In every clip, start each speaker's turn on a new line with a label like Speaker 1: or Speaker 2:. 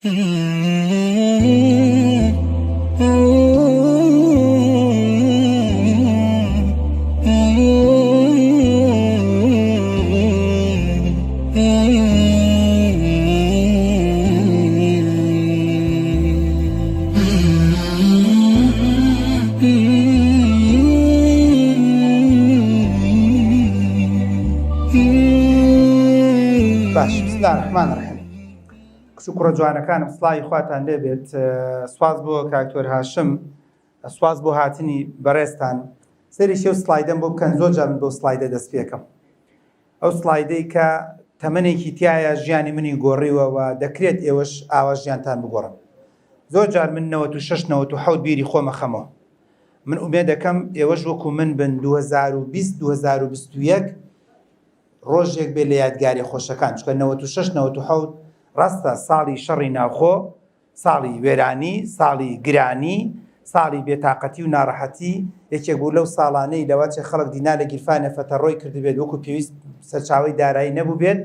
Speaker 1: باش بسم الله الرحمن الرحیم. کچ و کوڕە جوانەکانم سڵاوی خواتان لێبێت. سواز بۆ کاکتۆر هاشم، سواز بۆ هاتنی بەڕێستان. سەری شێو سڵایدەم بۆ بکەن. زۆر جار من بۆ سڵایدە دەست پێکەم. ئەو سڵایدەی کە تەمەنێکی تایە ژیانی منی گۆڕیوە و دەکرێت ئێوەش ئاوا ژیانتان بگۆڕن. زۆر جار من 96-97 بیری خۆمە خەمەوە. من ئومێد دەکەم ئێوەش وەکو من بن 2020-2021 ڕۆژێک بێ لە یادگاری خۆشەکان، چکە 96-97 ڕاستە ساڵی شەڕی ناوخۆ، ساڵی وێرانی، ساڵی گرانی، ساڵی بێتاقەتی و ناڕەحەتی، یەکێک بوو لەو ساڵانەی لەواتێ خەڵک دینا لە گیرفانە فەتەڕۆی کردبێت وەکو پێویست سەرچاوەی دارایی نەبوو بێت.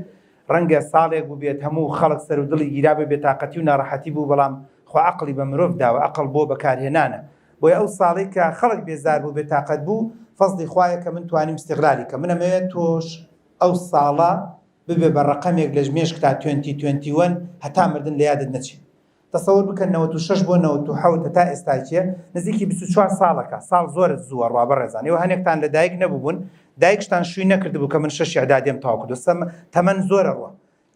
Speaker 1: ڕەنگە ساڵێک بوو بێت هەموو خەڵک سەر و دڵی گیرا بێ بێتاقەتی و ناڕەحەتی بوو، بەڵام خوا عەقڵی بە مرۆڤ داوە، عەقڵ بۆ بەکارهێنانە. بۆیە ئەو ساڵی کە خەڵک بێزار بوو بێتاقەت بوو، فەزڵی خوایە کە من توانیم استیغلالی کە من ئەمەوێت تۆش ئەو ساڵە ببێ بە ڕقەمێک لە ژمێشک تا 2021 هەتا مردن لە یادت نەچێت. تەسەوور بکەن 96 بۆ 97 هەتا ئێستاکیە نزیکی 24 ساڵەکە. ساڵ زۆرت زووە ڕوا بەڕێزان. ئێوە هەنێکتان لە دایک نەبووبوون، دایکشتان شووی نەکردبوو کە من 6 ئەعدادیم تەواو کردو. تەمەن زۆرە ڕوە.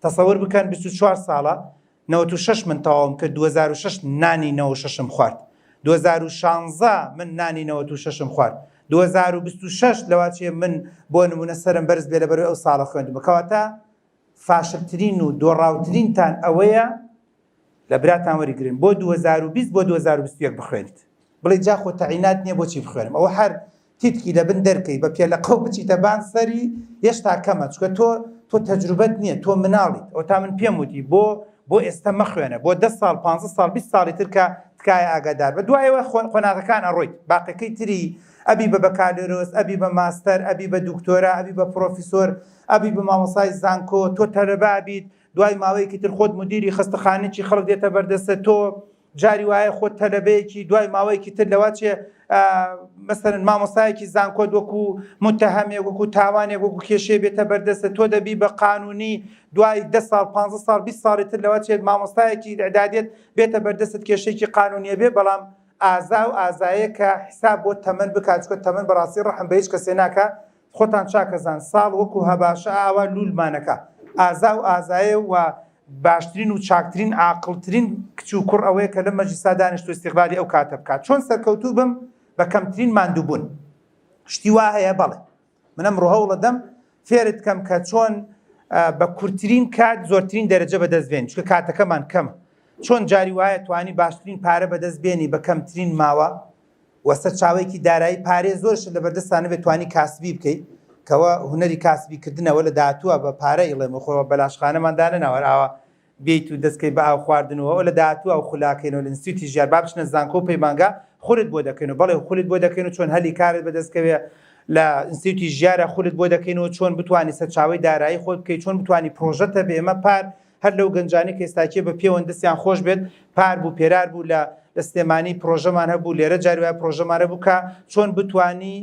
Speaker 1: تەسەوور بکەن 24 ساڵە 96 من تەواوم کرد، 2006 نانی 96م خوارد، 2016 من نانی 96م خوارد، 2026 لەواتێ من بۆ نمونە سەرم بەرز بێ لەبەرەوەی ئەو ساڵە خوێندم. کەواتە فاشلترین و دۆڕاوترینتان ئەوەیە لە براتان وەریگرن بۆ 2020 بۆ 2021 بخوێنیت. بڵێ جا خۆ تەعینات نییە بۆچی بخوێنم. ئەوە هەر تیتکی لە بن دەرکەی بە پێ لە قەو بچیتە بان سەری هێشتا کەمە، چکە تۆ تەجروبەت نییە، تۆ مناڵیت. ئەو تا من پێم وتی بۆ ئێستا مەخوێنە، بۆ 10 ساڵ 15 ساڵ 20 ساڵی ترکە تکایە ئاگادار بە. دوایەوە خۆناغەکان ئەڕۆیت، باقیەکەی تری ئەبی بە بەکالۆرۆس، ئەبی بە ماستەر، ئەبی بە دوکتۆرا، ئەبی بە پرۆفیسۆر، ئەبی بە مامۆسای زانکۆ، تۆ تەلەبا بیت، دوای ماوەیەکی تر خۆت مدیری خستەخانەیەکی خەڵک دێتە بەردەستە، تۆ جاری وایە خۆت تەلەبەیەکی، دوای ماوەیەکی تر لەواتێ مەسەرەن مامۆسایەکی زانکۆت وەکو متتەهەمێک، وەکو تاوانێک، وەکو کێشەیە بێتە بەردەستە، تۆ دەبی بە قانونی، دوای 10 ساڵ 15 ساڵ 20 ساڵی تر لەواتێت مامۆستایەکی ئەعدادیت بێتە بەردەست کێشەیەکی قانونیە بێ. بەڵام ئازا و ئازایە کە حساب بۆ تەمەن بکات، چکە تەمەن بەڕاستی ڕەحم بە هیچ کەسێ ناکە. خۆتان چاکەزان ساڵ وەکو هەباشە ئاوا لولمانەکە. ئازا و ئازایە و باشترین و چاکترین عاقڵترین کچ و کوڕ ئەوەیە کە لە مەجلیسا دانیشتو استیغلالی ئەو کاتە بکات. چۆن سەرکەوتوو بم بە کەمترین ماندووبوون. شتی وا هەیە بەڵێ، من ئەمڕۆ هەوڵە دەم فێرت کەم کە چۆن بە کورتترین کات زۆرترین دەرەجە بەدەست بێنین، چکە کاتەکەمان کەمە. چۆن جاری وایە توانی باشترین پارە بەدەست بێنی بە کەمترین ماوە و سەرچاوەیەکی دارایی پارێ زۆرش لە بەردەستانە بێت توانی کاسبی بکەیت، کەوە هونەری کاسبیکردنەوە لە داهاتووە بە پارە ئیڵێمە خۆ بەلاشخانەماندانە ناوەر ئاوا بێیت و دەستکەی بە ئاو خواردنەوە لە داهاتووە ئەو خولاکەینەوە لە ئینستیتوتی ژیار با بچنە زانکۆ و پەیمانگا خولت بۆ دەکەینەوە. بەڵێ خولت بۆ دەکەین و چۆن هەلی کارت بەدەستکەوێ لە ئینستیتوتی ژیارە خولت بۆ دەکەینەوە، چۆن بتوانی سەرچاوەی دارایی خۆت بکەیت، چۆن بتوانی پرۆژەتە بێ ئێمە پار هەر لەو گەنجانی کە ئێستاکیە بە پێوەن دەستیان خۆش بێت، پار بوو پێرار بوو لە سلێمانی پرۆژەمان هەبوو، لێرە جاری وایە پرۆژەمان هەبوو کە چۆن بتوانی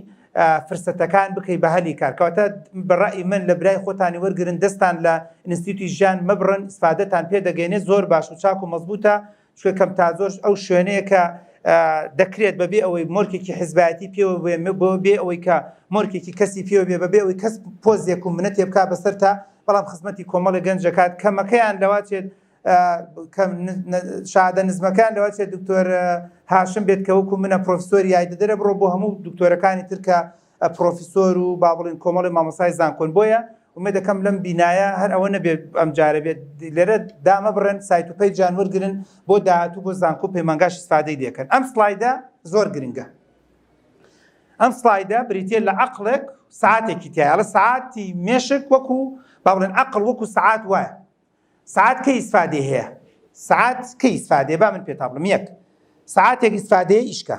Speaker 1: فرسەتەکان بکەی بە هەلی کار. کەواتە بەڕای من لە برای خۆتانی وەرگرن، دەستان لە ئینستیتوتی ژیان مەبڕن، ئیسفادەتان پێ دەگەێنێت، زۆر باش و چاک و مەزبوطە، چکە کەم تا زۆر ئەو شوێنەیە کە دەکرێت بەبێ ئەوەی مۆرکێکی حیزبایەتی پێوە بێ ئەوەی کە مۆرکێکی کەسی پێوە بێ بەبێ ئەوەی کەس پۆزێک و منەتێ بکات بەسەر تا، بەڵام خزمەتی کۆمەڵی گەنجەکات کەمەکەیان لەواتێت شادە نزمەکان لەواتێت دکتۆر هاشم بێت کە وەکو منە پرۆفیسۆری یایدەدەرە بڕۆ بۆ هەموو دکتۆرەکانی ترکە پرۆفیسۆر و با بڵین کۆمەڵی مامۆسای زانکۆن. بۆیە ومێ دەکەم لەم بینایە هەر ئەوە نەبێت ئەم جارە بێت لێرە دامە بڕێن سایت و پەیجان وەرگرن بۆ داهاتوو بۆ زانکۆ پەیمانگاش ئیسفادەی دێکەن. ئەم سڵایدە زۆر گرنگە. ئەم سڵایدە بریتێ لە عەقڵێک سعاتێکی تایە. ئەڵە سعاتی مێشک وەکو با بڵێن عەقڵ وەکو سعات وایە. سعات کەی ئیسفادەی هەیە؟ سعات کەی ئیسفادەیە؟ با من پێتا بڵم. یەک سعاتێک ئیسفادەیە ئیشکە،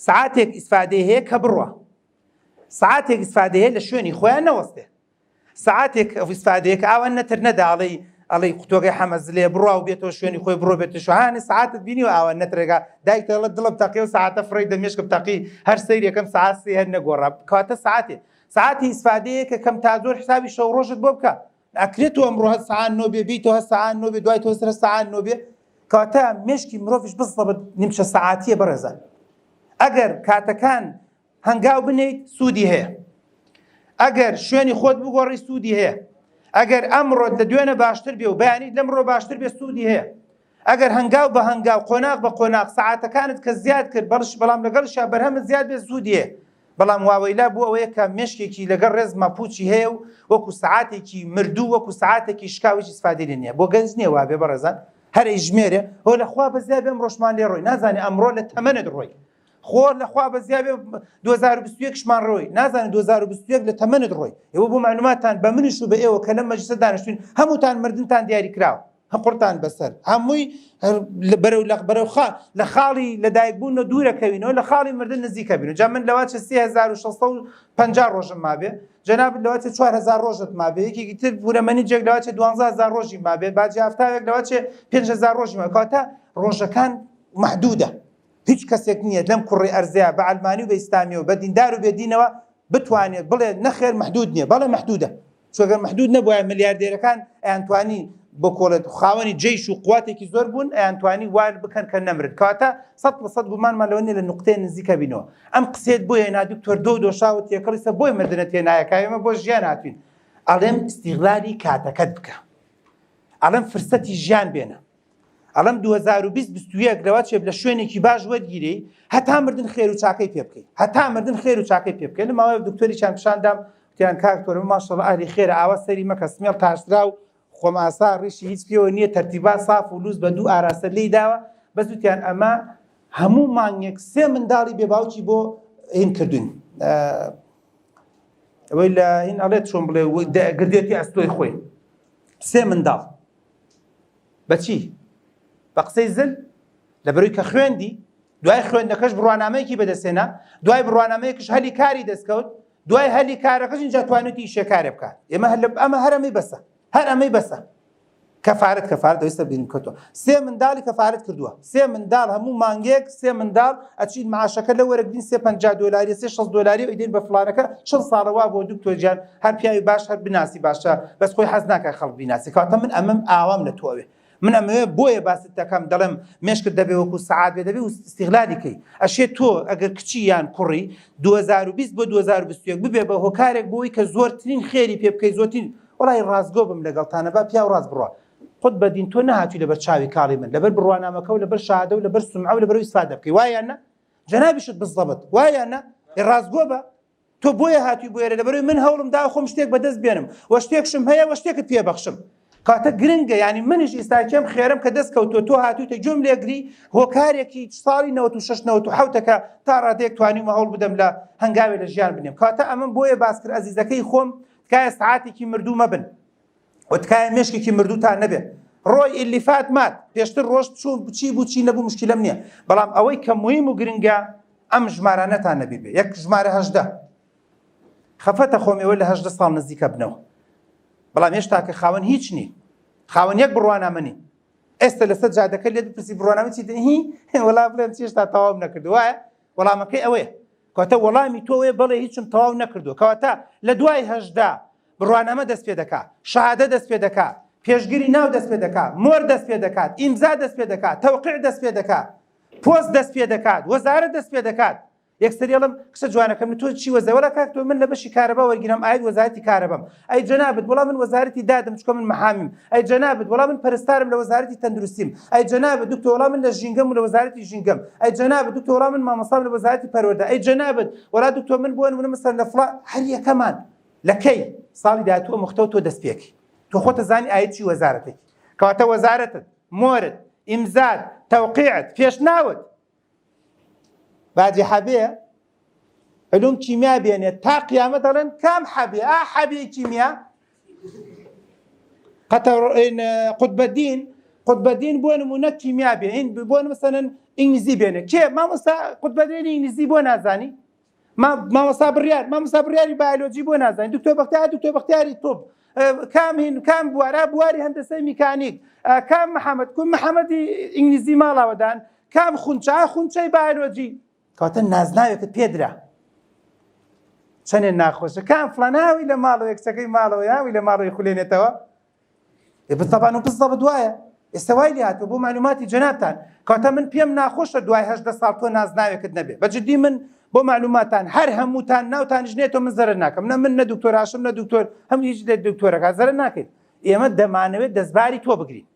Speaker 1: سعاتێک ئیسفادەی هەیە کە بڕوە، سعاتێک ئیسفادەی هەیە لە شوێنی خۆیان نەوەستێ، سعاتێک ئیسفادەیە کە ئاوە نەتر نەداڵی ئەڵێ قوتۆگەی حەمەزلێ بڕوا و بێتەوە شوێنی خۆی بڕۆ بێتە شوهانی ساعتت بینی و ئاوە نەترێگا دایکتەڵە دڵم تەقی و ساعتە فڕی دەمێشکە تەقی هەر سەیر یەکەم ساعت سێ هەر نەگۆڕا کاتە ساعتی ئیسفادەیە کە کەم تا زۆر حسابی شەو ڕۆژت بۆ بکە ئەکرێتەوە ئەمڕۆ هەست ساعات 9 بێ بیتەوە هەست ساعات 9 بێ دوای تۆ سەر ساعات 9 بێ کاتە مێشکی مرۆڤیش بستەبێت نیمچە ساعاتیە بەڕێزان ئەگەر کاتەکان هەنگاو بنیت سوودی هەیە ئەگەر شوێنی خۆت بگۆڕی سوودی هەیە ئەگەر ئەمڕۆت لە دوێنە باشتر بێ و بەیانی لەمڕۆ باشتر بێ سوودی هەیە ئەگەر هەنگاو بە هەنگاو قۆناق بە قۆناق ساعاتەکانت کە زیاد کرد بەڵام لەگەڵشا بەرهەمت زیاد بێ سوودی هەیە بەڵام واوەیلا بوو ئەوەیە کە مێشکێکی لەگەڵ ڕێز ماپوچی هەیە و وەکو ساعاتێکی مردوو وەکو ساعاتێکی شکاویی ئیسفادەی لێ نییە بۆ گەنج نییە وابێ بەڕێزان هەر ئیژمێرێ هۆ لەخوا بەزیا بێ ئەمڕۆشمان لێ ڕۆی نازانێ ئەمڕۆ لە تەمەنت ڕۆی خۆر لەخوا بەزیا بێ 2021شمان ڕۆی نازانێت 2021 لە تەمەنت ڕۆی ئێوە بۆ معلوماتان بە منیش و بە ئێوە کە لەم مەجلیسە دانیشتوین هەمووتان مردنتان دیاری کراوە هەقورتان بەسەر هەمووی بەرەو لە خاڵی لەدایکبوون دوورەکەوینەوە لە خاڵی مردن نزیکە بین و جا من لەواتە 3650 ڕۆژم مابێ جەنابەت لەواتە 4000 ڕۆژت مابێ یەکێکی تر بورەمەنی جێک لەواتە 12000 ڕۆژی مابێ باجی هەفتاوێک لەواتە 5000 ڕۆژی مابێ کاتە ڕۆژەکان محدودە هیچ کەسێک نییە لەم کوڕی ئەرزەیە بە ئەلمانی و بە ئیسلامی و بە دیندار و بێدینەوە بتوانێت بڵێ نەخێر محدود نییە بەڵێ محدودە چۆگەر محدود نەبووە ملیاردێرەکان ئەیانتوانی بۆ کۆڵێت خاوەنی جێیش و قواتێکی زۆر بوون ئەیانتوانی وار بکەن کە نەمرد کاتە 100% گومانمان لەوە نیە لە نوقتەیە نزیکە بینەوە ئەم قسێت بۆیە هێنا دکتۆر دۆشاوە تێکەڵیسە بۆی مردنە تێنایەکە ئێمە بۆ ژیان هاتوین ئەڵێم استیغلالی کاتەکەت بکە ئەڵێم فرسەتی ژیان بێنە ئەڵەم 2021 لەوە چێ لە شوێنێکی باش وەرگیری هەتا مردن خێر و چاکەی پێ بکەیت هەتا مردن خێر و چاکەی پێ بکەین لەماوەیە دکتۆری چیان پیشاندام وتیان کاکتۆر ماشەڵڵا ئالی خێرە ئاوا سەری مەکە سمێڵ تاشرا و خۆم ئاسا ڕیشی هیچ پێوە نییە تەرتیبات ساف و لووز بە دوو ئاراستە لێی داوە بەس وتیان ئەمە هەموو مانگێک سێ منداڵی بێباوکی بۆ هین کردوین ئەوەی لە هین ئەڵێت چۆن بڵێ گردێتی ئەستۆی خۆی سێ منداڵ بەچی بە قسەی زل لەبەروی کە خوێندی دوای خوێندنەکەش بڕوانامەیەکی بەدەستێنا دوای بڕوانامەیەکش هەلی کاری دەستکەوت دوای هەلی کارەکەش اینجا توانێتی ئیشێکارێ بکات ئێمە هەر ئەمەی بەسە هەر ئەمەی بەسە کەفارەت دەویستە بینیم کەتەوە سێ منداڵی کەفارەت کردووە سێ منداڵ هەموو مانگێک سێ منداڵ ئەچین معاشەکە لە وەرەگرین $50 $60 ئەیدین بە فڵانەکە 40 ساڵەوە بۆ دکتۆر جیان هەر پیاوی باش هەر بناسی باشە بەس خۆی حەز ناکات خەڵک بیناسی کاتە من ئەمەم ئاوام لە تۆوێ من ئەمەوێ بۆیە باست دەکەم دەڵێم مێشکت دەبێ وەکو سەعات بێ دەبێ و استیغلالی کەی ئەشێ تۆ ئەگەر کچی یان کوڕی 2020 بۆ 2021 ببێ بە هۆکارێک بۆی کە زۆرترین خێری پێ بکەی زۆرترین وڵی ڕازگۆ بم لەگەڵتانە با پیا و ڕاست بڕۆ خۆت بەدین تۆ نهاتووی لەبەر چاوی کاڵی من لەبەر بڕوانامەکە و لەبەر شادە و لەبەر سومعە و لەبەر ئیسفادە بکەی وایانە جەنابیشت بزەبت وایانە ڕازگۆ بە تۆ بۆیە هاتووی بۆیە لەبەروی من هەوڵم دا خۆم شتێک بەدەست بێنم وە شتێکشم هەیە وە شتێکت پێبەخشم کاتە گرنگە ینی منیش ئێستاکەم خێرم کە دەست کەوتۆ تۆ هاتوویتە گوێم لێگری هۆکارێکی ساڵی 96-97ەکە تا ڕادێک توانیمە هەوڵ بدەم لە هەنگاوێ لە ژیان بنێم کاتە ئەمن بۆیە باسکرد ئەزیزەکەی خۆم تکایە سعاتێکی مردوو مەبن و تکایە مێشکێکی مردووتان نەبێت ڕۆی ئیلیفات مات پێشتر ڕۆژ چوو چی بوو چی نەبوو مشکلەم نییە بەڵام ئەوەی کە مهم و گرنگە ئەم ژمارانەتان نەبی بێ یەک ژمارە 18 خەفەتە خۆمەوە لە 18 ساڵ نزیکە بنەوە بەڵام هێشتا کە خاوەن هیچ نی خاوەن یەک بڕوانامەنی ئێستا لەسەر جادەکە لێت پرسی بڕوانامە چی هی وەڵا بڵێن چێشتا تەواو نەکردو وایە وەڵامەکەی ئەوەیە کاتە وەڵامی تۆوێ بڵێ هیچم تەواو نەکردو کەواتە لە دوای 18 بڕوانامە دەست پێ دەکات شەهادە دەست پێ دەکات پێشگیری ناو دەست پێ دەکات مۆر دەست پێ دەکات ئیمزا دەست پێ دەکات تەوقیع دەست پێ دەکات پۆست دەست پێ دەکات وەزارەت دەست پێ دەکات یەکسەریەڵم قسە جوانەکەم تۆ چی وەزە وەلا کاک تۆ من لە بەشی کارەبا وەرگیرم ئاید وەزارەتی کارەبەم ئەی جەنابەت وەڵا من وەزارەتی دادم چکە من مەحامیم ئەی جەنابەت وەڵا من پەرستارم لە وەزارەتی تەندروستیم ئەی جەنابەت دکتۆر وەڵا من لە ژینگەم و لە وەزارەتی ژینگەم ئەی جەنابەت دکتۆر وەڵا من مامۆستام لە وەزارەتی پەروەردە ئەی جەنابەت وەڵا دکتۆر من بووە نمونە مەسەڵەن لە فڵان هەر یەکەمان لەکەی ساڵی داهاتووە مختەوە تۆ دەست پێکی تۆ خۆتە زانی ئاید چی وەزارەتێکی کەواتە وەزارەتت مۆرت ئیمزات تەوقیعت پێشناوت باجی حەبێ علوم کیمیا بێنێت تا قیامەت دەڵێن کام حەبێ حەبێ کیمیا قوتبەدین بۆ نمونە کیمیا بێ بۆ مەسەلەن ئینگلیزی بێنێ کێ مامۆستا قوتبەدین ئینگلیزی بۆ نازانی مامۆستا بڕیاری بایۆلۆجی بۆ نازانی دکتۆر بەختیاری تۆپ کام بوارە بواری هەندەسەی میکانیک کام محەممەد کوم محەممەدی ئینگلیزی ماڵاوەدان کام خونچەی بایۆلۆجی کەواتە نازناوێکت پێدرا چەندێ ناخۆشە کام فڵاناوی لە ماڵەوە یەکچەکەی ماڵەوە یاوی لە ماڵەوەی خولێنێتەوە بتەبان و پس دەبە دوایە ئێستا وای لێ هاتووە بۆ معلوماتی جەنابتان کەواتە من پێم ناخۆشە دوای 18 ساڵ تۆ نازناوێکت نەبێ بەجددی من بۆ معلوماتان هەر هەمووتان ناوتانیش نێتەوە من زەرەر ناکەم نە من نە دکتۆر هاشم نە دکتۆر هەم هیچ لێ دکتۆرەکە زەرەر ناکەیت ئێمە دەمانەوێت دەستباری تۆ بگرین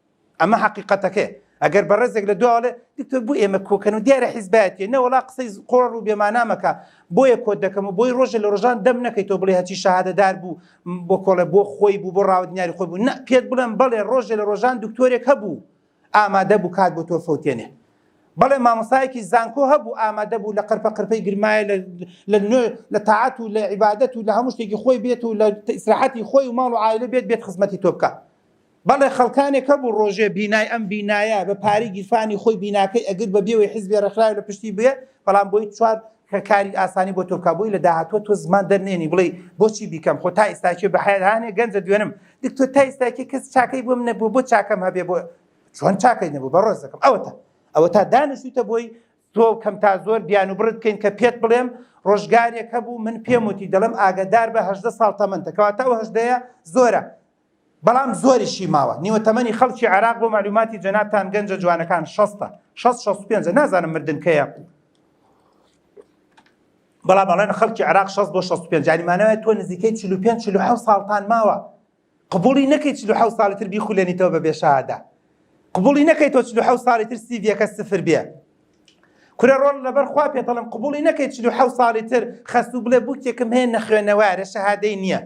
Speaker 1: ئەمە حەقیقەتەکە ئەگەر بەڕێزێک لە دوواڵێ دکتۆر بۆ ئێمە کۆکەن و دیارە حیزبایەتێ نەوەڵا قسەی قۆڕ و بێمانامەکە بۆیە کۆت دەکەم و بۆی ڕۆژە لە ڕۆژان دەم نەکەیتەوە بڵێ هەچی شەهادەدار بوو بۆ کۆڵە بۆ خۆی بوو بۆ ڕاوەدنیاری خۆی بوو نە پێت بڵێم بەڵێ ڕۆژە لە ڕۆژان دکتۆرێک هەبوو ئامادە بوو کات بۆ تۆ فەوتێنێ بەڵێ مامۆسایەکی زانکۆ هەبوو ئامادە بوو لە قەرپە قەرپەی گرمایە لە تاعات و لە عیبادەت و لە هەموو شتێکی خۆی بێت و لە ئیسراحەتی خۆی و ماڵ و عایلە بێت خزمەتی تۆ بکە بەڵێ خەڵکانێک هەبوو ڕۆژێ بینای ئەم بینایە بە پاری گیرفانی خۆی بیناکەی ئەگەر بە بێوەی حیزبی ڕێکخراوی لە پشتی بێ بەڵام بۆی چوار کە کاری ئاسانی بۆ تۆ بکە بۆی لە داهاتوە تۆ زمان دەرنێنی بڵێ بۆچی بیکەم خۆ تا ئێستاکێ بە حیاهانێ گەنجە دوێنم دکتۆر تا ئێستاکێ کەس چاکەی بۆم نەبوو بۆ چاکەم هەبێ بۆ چۆن چاکەی نەبوو بە ڕۆژ دەکەم ئەوە تا دانیشتوتە بۆی تۆ کەم تا زۆر دیان و برت بکەین کە پێت بڵێم ڕۆژگارێک هەبوو من پێم وتی دەڵێم ئاگادار بە 18 ساڵ تەمەنتە کەواتە ئەو 18 زۆرە بەڵام زۆریشی ماوە نیوە تەمەنی خەڵکی عێراق بۆ معلوماتی جەنابتان گەنجە جوانەکان 65 نازانم مردنکەیە بەڵام بەڵێن خەڵکی عێراق 6 بۆ 65 جانیمانەوە تۆ نزیکەی 45 ساڵتان ماوە قبوڵی نەکەی 47 ساڵی تر بیخولێنیتەوە بە بێشەهادە قبوڵی نەکەی تۆ 47 ساڵی تر سیڤیەکە سفر بێ کورە ڕۆڵ لەبەر خوا پێتەڵم قبوڵی نەکەی 47 ساڵی تر خەست و بڵێ بووکێکم هەیە نەخوێنەوارە شەهادەی نییە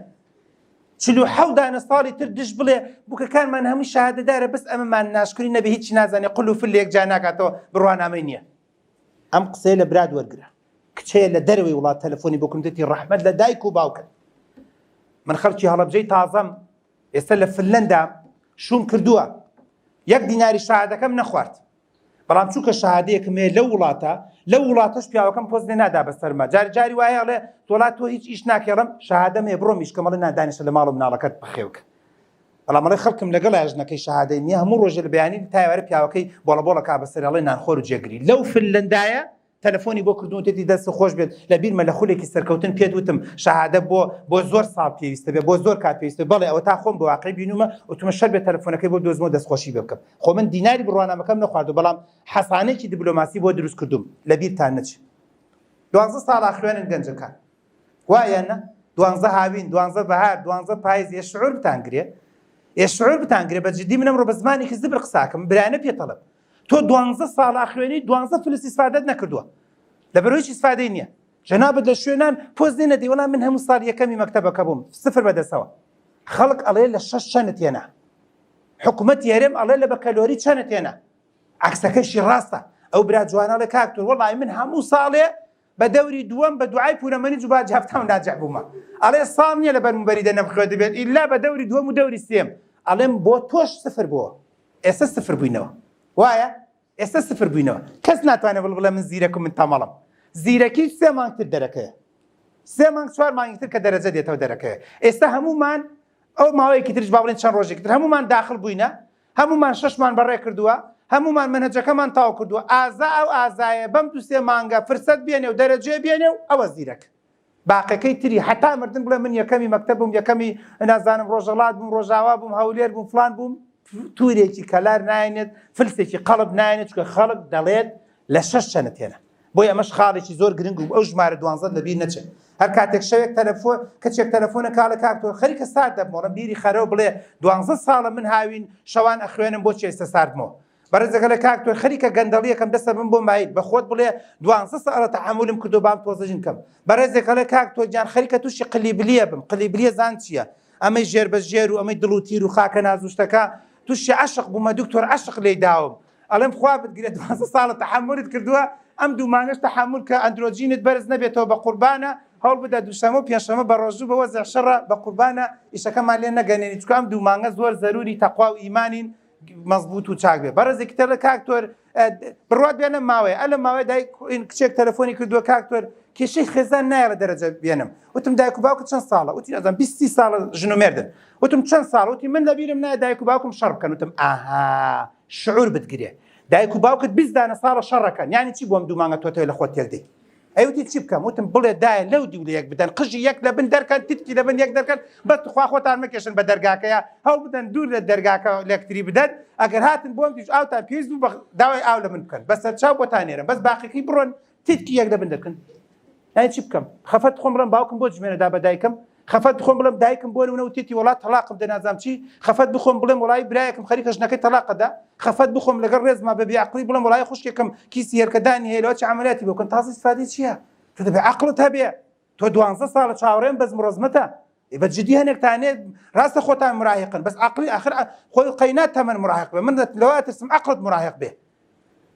Speaker 1: 47 دانە ساڵی تر دش بڵێ بووکەکانمان هەمووی شەهادەدارە بەس ئەمەمان ناشکری نەبێ هیچی نازانێ قل و فل لە یەکجا ناکاتەوە بڕوانامەی نییە ئەم قسەیە لە براد وەرگرە کچەیە لە دەرەوەی وڵات تەلەفۆنی بۆ کمدەتی ڕەحمەت لە دایک و باوکن من خەڵکی هەڵەبجەی تازەم ئێستا لە فنلەندا شوم کردووە 1 دیناری شەهادەکەم نەخوارد بەڵام چووکە شەهادەیەکم هەیە لەو وڵاتەش پیاوەکەم پۆست لێ نادا بەسەرمە جاری وایە ئەڵێ وڵات تۆ هیچ ئیش ناکێڵم شەهادەم هەیە بڕۆ میشکەمەڵێ نادانیشە لە ماڵ و مناڵەکەت بخێوکە بەڵام ئەڵێ خەڵکم لەگەڵ ئاژنەکەی شەهادەی نییە هەموو ڕۆژێ لە بەیانی تایوارە پیاوەکەی بۆڵە کا بەسەر ئەڵێ نانخۆر و جێگری لەو فنلەندایە تەلەفۆنی بۆ کردوون تێتی دەست خۆش بێت لە بیرمە لە خولێکی سەرکەوتن پێت وتم شەهادە بۆ زۆر ساڵ پێویستە بێ بۆ زۆر کات پێویستە بەڵێ ئەوە تا خۆم بە واقعی بینومە وتمە شەر بێت تەلەفۆنەکەی بۆ دۆزمەوە دەستخۆشی بێ بکەم خۆ من دیناری بڕوانامەکەم نەخواردو بەڵام حەسانێکی دیبلۆماسی بۆ دروست کردوم لە بیرتان نەچێت 12 ساڵ خوێنن گەنجەکان وایە 12 هاوین 12 بەهار 12 پاییز ئێشعور بتانگرێ ئێشعور بتانگرێ بەجددی منم ڕۆ بە زمانێکی زبر قساکەم برانە پێتەڵم تۆ 12 ساڵ خوێنی 12 فلس ئیسفادەت نەکردووە لەبەرەوەی ئیسفادەی نییە جەنابەت لە شوێنان پۆست دێنە دی وەڵام من هەموو ساڵ یەکەمی مەکتەبەکە بووم سفر بەدەستەوە خەڵک ئەڵێ لە 6 چەنت هێنا حکوومەت هێرێم ئەڵێ لە بەکەلۆری چەنت هێنا عکسەکەشی ڕاستە ئەو برا جوانەڵێ کاکتۆر وەڵی من هەموو ساڵێ بە دەوری دووەم بە دوعای پورەمەنی جوباج هەفتەم ناجح بوومە ئەڵێ ساڵ نییە لە بەرمبەری دەنەبخوێ دەبێت ئیلا بە دەوری دووەم و دەوری سێم ئەڵێم بۆ تۆش سفر بووە ئێستا سفر بووینەوە وایە ئێستا سفر بووینەوە کەس ناتوانێت بڵێ من زیرەکم من تەمەڵم زیرەکی 3 مانگتر دەرەکەیە 3 مانگ 4 مانگتر کە دەرەجە دێتەوە دەرەکەیە ئێستا هەمومان ئەو ماوەیەکی ترش با بڵێن چەند ڕۆژێکتر هەمومان داخل بووینە هەمومان 6مان بەڕێ کردووە هەمومان منهەجەکەمان تاو کردووە ئازا ئەو ئازایە بەم 2 مانگە فرسەت بێنێ و دەرەجێ بێنێ و ئەوە زیرەک باقەکەی تری حتا مردن بڵێ من یەکەمی مەکتەب بووم یەکەمی نازانم ڕۆژەڵات بووم ڕۆژاوا بووم هەولێر بووم فلان بووم تورێکی کەلار ناینێت فلسێکی قەڵب ناینێت چکە خەڵک دەڵێت لە 6 چەنت هێنا بۆی ئەمەش خاڵێکی زۆر گرنگ و ئەو ژمارە 12 لەبیر نەچێت هەر کاتێک شەوێک تەلەفۆن کەچێک تەلەفۆنە کاڵە کاکتۆر خەریکە سارد دەبمەوە بیری خەرەوە بڵێ 12 ساڵە من هاوین شەوان ئەخوێنم بۆچی ئێستا ساردمەوە بەڕێزەکە لە کاکتۆر خەریکە گەندەڵیەکەم دەستە من بۆ مایت بە خۆت بڵێ 12 ساڵە تەحملم کردو بام تۆزەژین کەم بەڕێزێکە لە کاکتۆر جان خەریکە تووشی قلیبلیە بم قلیبلیە زان چییە ئەمەی ژێر بە ژێر و ئەمەی دڵ و تیر و خاکە نازوشتەکە تووشی عەشق بوومە دکتۆر عەشق لێی داوم ئەڵێم خوا بتگرێت 12 ساڵە تەحملت کردووە ئەم دوو مانگەش تەحمل کە ئەندرۆجینت بەرز نەبێتەوە بە قوربانە هەوڵ بدە دووشەمە و پێنجشەمە بە ڕۆژوو بەوە زەحشەڕە بە قوربانە ئیشەکەمان لێ نەگەنێنی چکە ئەم دوو مانگە زۆر زەروری تەقوا و ئیمانین مەزبوط و چاک بێ بەڕێزێکی تر لە کاکتۆر بڕات بێنم ماوەیە ئە لە ماوەی دایک کچێک تەلەفۆنی کردووە کاکتۆر کێشەی خێزان نایە لە دەرەجە بێنم وتم دایک و باوکت چەند ساڵە وتی نازانم 20 ساڵە ژن و مێردن وتم چەند ساڵ وتی من لەبیرم نایە دایک و باوکم شەڕ بکەن وتم ئاها شعور بتگرێ دایک و باوکت 20 دانە ساڵە شەڕەکەن یانی چی بۆم دوو مانگە تۆ لە خۆت تێک دەی ئەیوتی چی بکەم وتم بڵێ دایە لەو دیو لە یەک بدەن قژی یەک لە بن دەرکەن تتکی لە بن یەک دەرکەن بەس خوا خۆتان مەکێشن بە دەرگاکەیە هەڵ بدەن دوور لە دەرگاکە لەکتری بدەن ئەگەر هاتن بۆم دیش ئاوتان پێویست بوو داوای ئاو لە من بکەن بەسەر چاو بۆتان نێرم بەس باقیەکەی بڕۆن تتکی یەک لە بن دەرکەن یانی چی بکەم خەفەت خۆم بڵێم باوکم بۆ جمێنەدا بە دایکم خەفەت بخۆم بڵێم دایکم بۆ نەوە تێتی وڵات تەلاقم دەنازام چی خەفەت بخۆم بڵێم وڵای برایەکم خەریکە ژنەکەی تەلاقەدا خەفەت بخۆم لەگەڵ ڕێزما بە بێعەقڵی بڵێم وڵای خوشکێکم کیسی هێرکەدانی هەیە لەوە چ عەمەلیاتی بکەن تازە ئیسفادەی چییە تۆ دەبێ عەقڵت هەبێ تۆ 12 ساڵە چاوەڕێم بەزم ڕۆزمەتە بەجددی هەنێکتانێت ڕاستە خۆتان مراهقن بەس عەقڵی ئاخر خۆی قەینات تەمەن مراهق بێ من لەوە ترسم عەقڵت مراهق بێ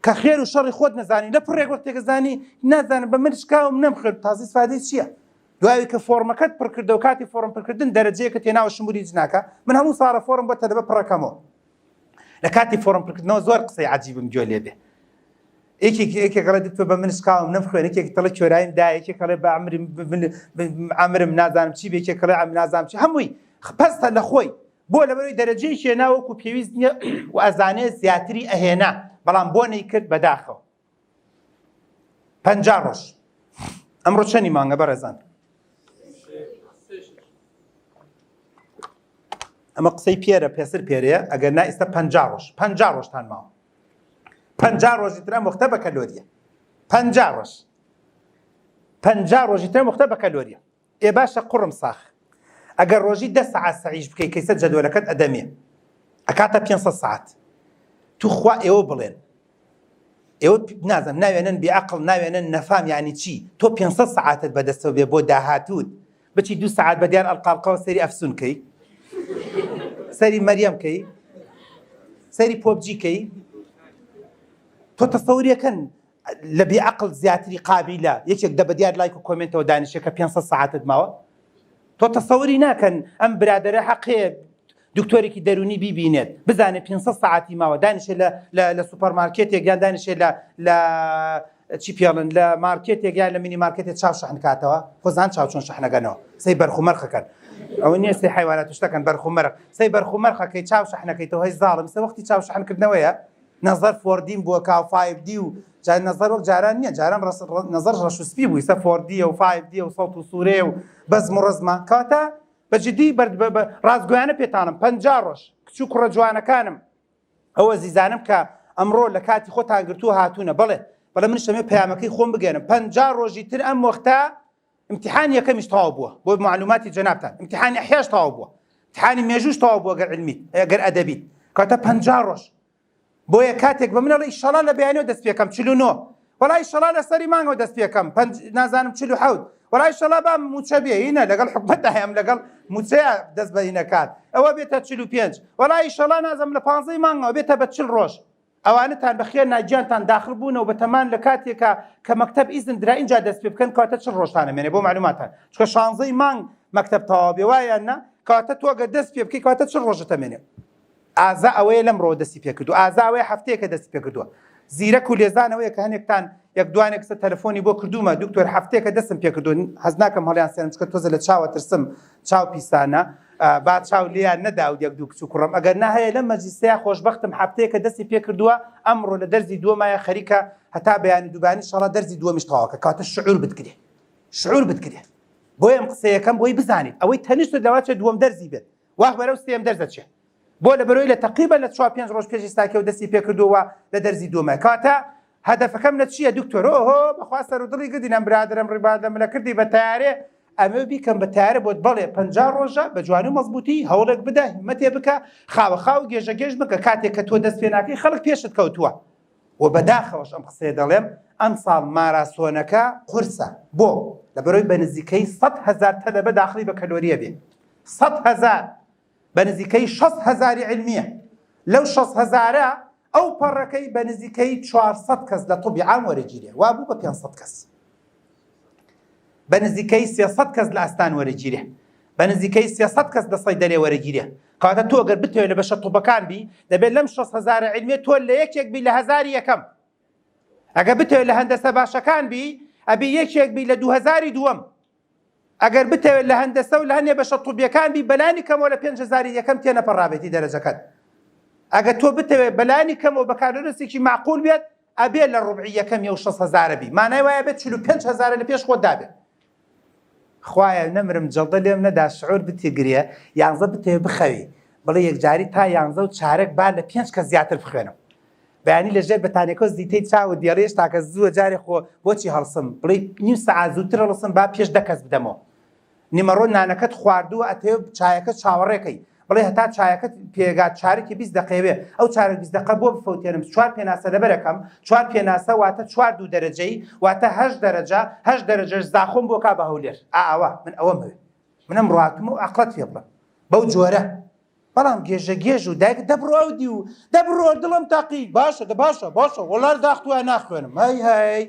Speaker 1: کە خێر و شەڕی خۆت نەزانی لە پڕێک وەختێکە زانی نازانم بە من شکاوم نەمخێر تازە ئیسفادەی چییە دوایی کە فۆرمەکەت پڕ کردە و کاتی فۆرم پڕکردن دەرەجەیەکە تێناوە شمولی جناکە من هەموو ساڵە فۆرم بۆ تەدەبە پڕەکەمەوە لە کاتی فۆرم پڕکردنەوە زۆر قسەی عەجیبم گوێ لێ بێ یەکێک گەڵێ دکتۆر بە من شکاوم نەمخوێن یەکێک دەڵێ کۆراییم دا یەکێک گەڵێ بە عەمرم نازانم چی بێ یەکێک گەڵێ نازانم چی هەمووی پەستە لە خۆی بۆ لەبەرەوەی دەرەجەی هێنا وەکو پێویست نییە و ئەزانێ زیاتری ئەهێنا بەڵام بۆ نەی کرد بەداخەوە 50 ڕۆژ ئەمڕۆ چەندی مانگە بەڕێزان ئەمە قسەی پێرە پێسر پێرەیە ئەگەر نا ئێستا 50 ڕۆژ 50 ڕۆژتان ماوە 50 ڕۆژی ترە مختە بە کەلۆریە 50 ڕۆژ 50 ڕۆژی ترە مختە بە کەلۆریە ئێ باشە قوڕم ساخ ئەگەر ڕۆژی 10 ساعت سەعیش بکەی کەیسە جەدوەلەکەت ئەدەمێ ئەکاتە 500 ساعت تو خوا ئێوە بڵێن ئێوە نازم ناوێنن بێعەقڵ ناوێنن نەفام یعنی چی تۆ 500 ساعتت بەدەستەوە بێ بۆ داهاتوت بچی 2 ساعت بە دیار ئەلقاڵقەوە سەری ئەفسون کەی سەری مەریەم کەی سەری پۆبجی کەی تۆ تەسەوریەکەن لە بێعەقڵ زیاتری قابیلە یەکێک دە بە دیار لایک و کۆمنتەوە دانیشەکە 500 ساعتت ماوە تۆ تەسەوری ناکەن ئەم برادەرە حەقەیە دکتۆرێکی دەرونی بیبینێت بزانێت 500 ساعتی ماوە دانیشێ لە سوپەرمارکێتێک یان دانیشێ لە چی پێڵن لە مارکێتێک یان لە مینی مارکێتێک چاو شەحن کاتەوە خۆزان چاو چۆن شەحنەکەنەوە سەی بەرخومەرخەکەن ئەوە نییە سەی حیوانات شتەکەن بەرخومەرخ سەی بەرخومەرخەکەی چاو شەحنەکەیتەوە هەی زاڵم سە وەختی چاو شەحنکردنەوەیە نەزەر 4D بووە کا 5D و جای نەزەر وەک جاران نییە جاران نەزەر ڕەشوسپی بووی سە 4D و 5D و سەوت و سوورێ و بەزم و ڕزمە کاتە بەجددی ڕازگویانە پێتانم 50 ڕۆژ کچ و کوڕە جوانەکانم ئەوە زیزانم کە ئەمڕۆ لە کاتی خۆتان گرتووە هاتوونە بەڵێ من شەمێ پەیامەکەی خۆم بگەێنم 50 ڕۆژی تر ئەم وەختە امتحان یەکەمیش تەواو بووە بۆ معلوماتی جەنابتان امتحانی ئەحیاش تەواو بووە امتحانی مێژوش تەواو بووە گەر علمیت ئەگەر ئەدەبیت کاتە 50 ڕۆژ بۆیە کاتێک بە منەڵی ئیشەڵا لە بەیانیەوە دەست پێکەم 49 وەڵای ئیشەڵا لەسەری مانگەوە دەست پێکەم نازانم 47 وەڵای ئیشەڵا با موچە بێ هینە لەگەڵ حکومەتدا هەیەم لەگەڵ موچەیە دەست بە هینەکات ئەوە بێتە 45 وەڵای ئیشەڵا نازەم لە 15 مانگەوە بێتە بە 40 ڕۆژ ئەوانتان بەخێر ناگیانتان داخل بوونەوە بە تەمان لە کاتێکە کە مەکتەب ئیزن درا اینجا دەست پێ بکەن کاتە 40 ڕۆژتانە مێنێ بۆ معلوماتان چکە 16 مانگ مەکتەب تەواو بێ وایە نا کاتە تۆگە دەست پێ بکەی کاتە 40 ڕۆژت ئەمێنێ ئازا ئەوەیە لەمڕۆ دەستی پێ کردو ئازا ئەوەیە هەفتەیەکە دەستی پێ کردووە زیرەک و لێزانەوەیە کە هەنێکتان یەک دوانێک سە تەلەفۆنی بۆ کردومە دکتۆر هەفتەیەکە دەستم پێ کردو حەز ناکەم هەڵیان سێنم چکە تۆزە لە چاوە ترسم چاو پیسانە با چاو لیان نەدا و یەک دوو کچ و کوڕم ئەگەر نهەیە لەم مەجلیسەیە خۆشبەختم هەفتەیەکە دەستی پێ کردووە ئەمڕۆ لە دەرزی دووەمایە خەریکە هەتا بەیانی دووبانی ئینشاڵڵا دەرزی دووەمیش تەواوکە کاتە شعور بتگرێ بۆیە ئەم قسەیەکەم بۆی بزانیت ئەوەی تەنیشت دەواتێت دووەم دەرزی بێت واخ بەرەو سێم دەرزەچێ بۆ لەبەرەوەی لە تەقریبا لە 4-5 ڕۆژ پێشی ساکەوە دەستی پێ کردووە لە دەرزی دووەمە کاتە هەدەفەکەم لە چییە دکتۆر ئۆهۆ بەخوا سەر و دڵی گردینەم برادرم ڕیبادەم لە کردی بە تیارێ ئەمە بیکەم بە تیارە بۆت بەڵێ 50 ڕۆژە بە جوانی و مەزبوطی هەوڵێک بدە هیمەتێ بکە خاوەخاو گێژە بکە کاتێک کە تۆ دەست پێ ناکەی خەڵک پێشت کەوتووە و بەداخەوەش ئەم قسەیە دەڵێم ئەم ساڵ ماراسۆنەکە قورسە بۆ لەبەرەوەی بە نزیکەی 100,000 تەلەبە داخلی بە کەلۆریە بێ 100,000 بە نزیکەی 60,000 علمیە لەو 60,000 ئەو پەڕەکەی بە نزیکەی 400 کەس لە طوبی عام وەرەگیرێ وا بوو بە 500 کەس بە نزیکەی 300 کەس لە ئەستان وەرەگیرێ بە نزیکەی 300 کەس دەسەی دەرێ وەرەگیرێ کاتە تۆ ئەگەر بتەوێت لە بەشە تووبەکان بی دەبێت لەم 6,000 علمێ تۆ لە یەکێک بی لە 1000 یەکەم ئەگەر بتەوێت لە هەندەسە باشەکان بی ئەبی یەکێک بی لە 2000 دووەم ئەگەر بتەوێت لە هەندەسە و لە هەندێ بەشە تووبیەکان بی بەلانی کەمەوە لە 5000 یەکەم تێنەپەڕابێتی دەرەجەکەت ئەگەر تۆ بتەوێت بەلانی کەمەوە بەکارهێنەرێکی معقول بێت ئەبێ لە ڕوبعی یەکەم و 6,000 بی مانای وایە بێت 45,000 لە پێش خۆت دابێت خوایە نەمرم جەڵدە لێم نەدا شعور بتێگرێ یانزە بتەوێت بخەوی بڵێ یەکجاری تا 11 و چارەک با لە 5 کەس زیاتر بخوێنم بەیانی لەژێر بەتانێکۆز دیتەی چاوە دیێڕێش تاکە زووە جارێ خۆ بۆچی هەڵسم بڵێ نیم سەعات زووتر هەڵسم با پێش 10 کەس بدەمەوە نیمەڕۆ نانەکەت خواردووە ئەتەوێت چایەکە چاوەڕێکەی بڵێ هەتا چایەکەت پێگات چارێکی 20 دقیقەوێ ئەو چارە 20 دقیقە بۆ بفەوتێنم 4 پێناسە لەبەرەکەم 4 پێناسە واتە 4 2 دەرەجەی واتە 8 دەرەجە 8 دەرەجەش زاخۆم بۆ کا بە هەولێر ئاوا من ئەوەم هەوێ منم ڕاتم و عەقڵت پێ بڵێ بەو جۆرە بەڵام گێژە گێژ و دایک دەبڕۆ ئەو دی و دەبڕۆ دڵم تاقی باشە باشە وەڵار داختوان ناخوێنم هەی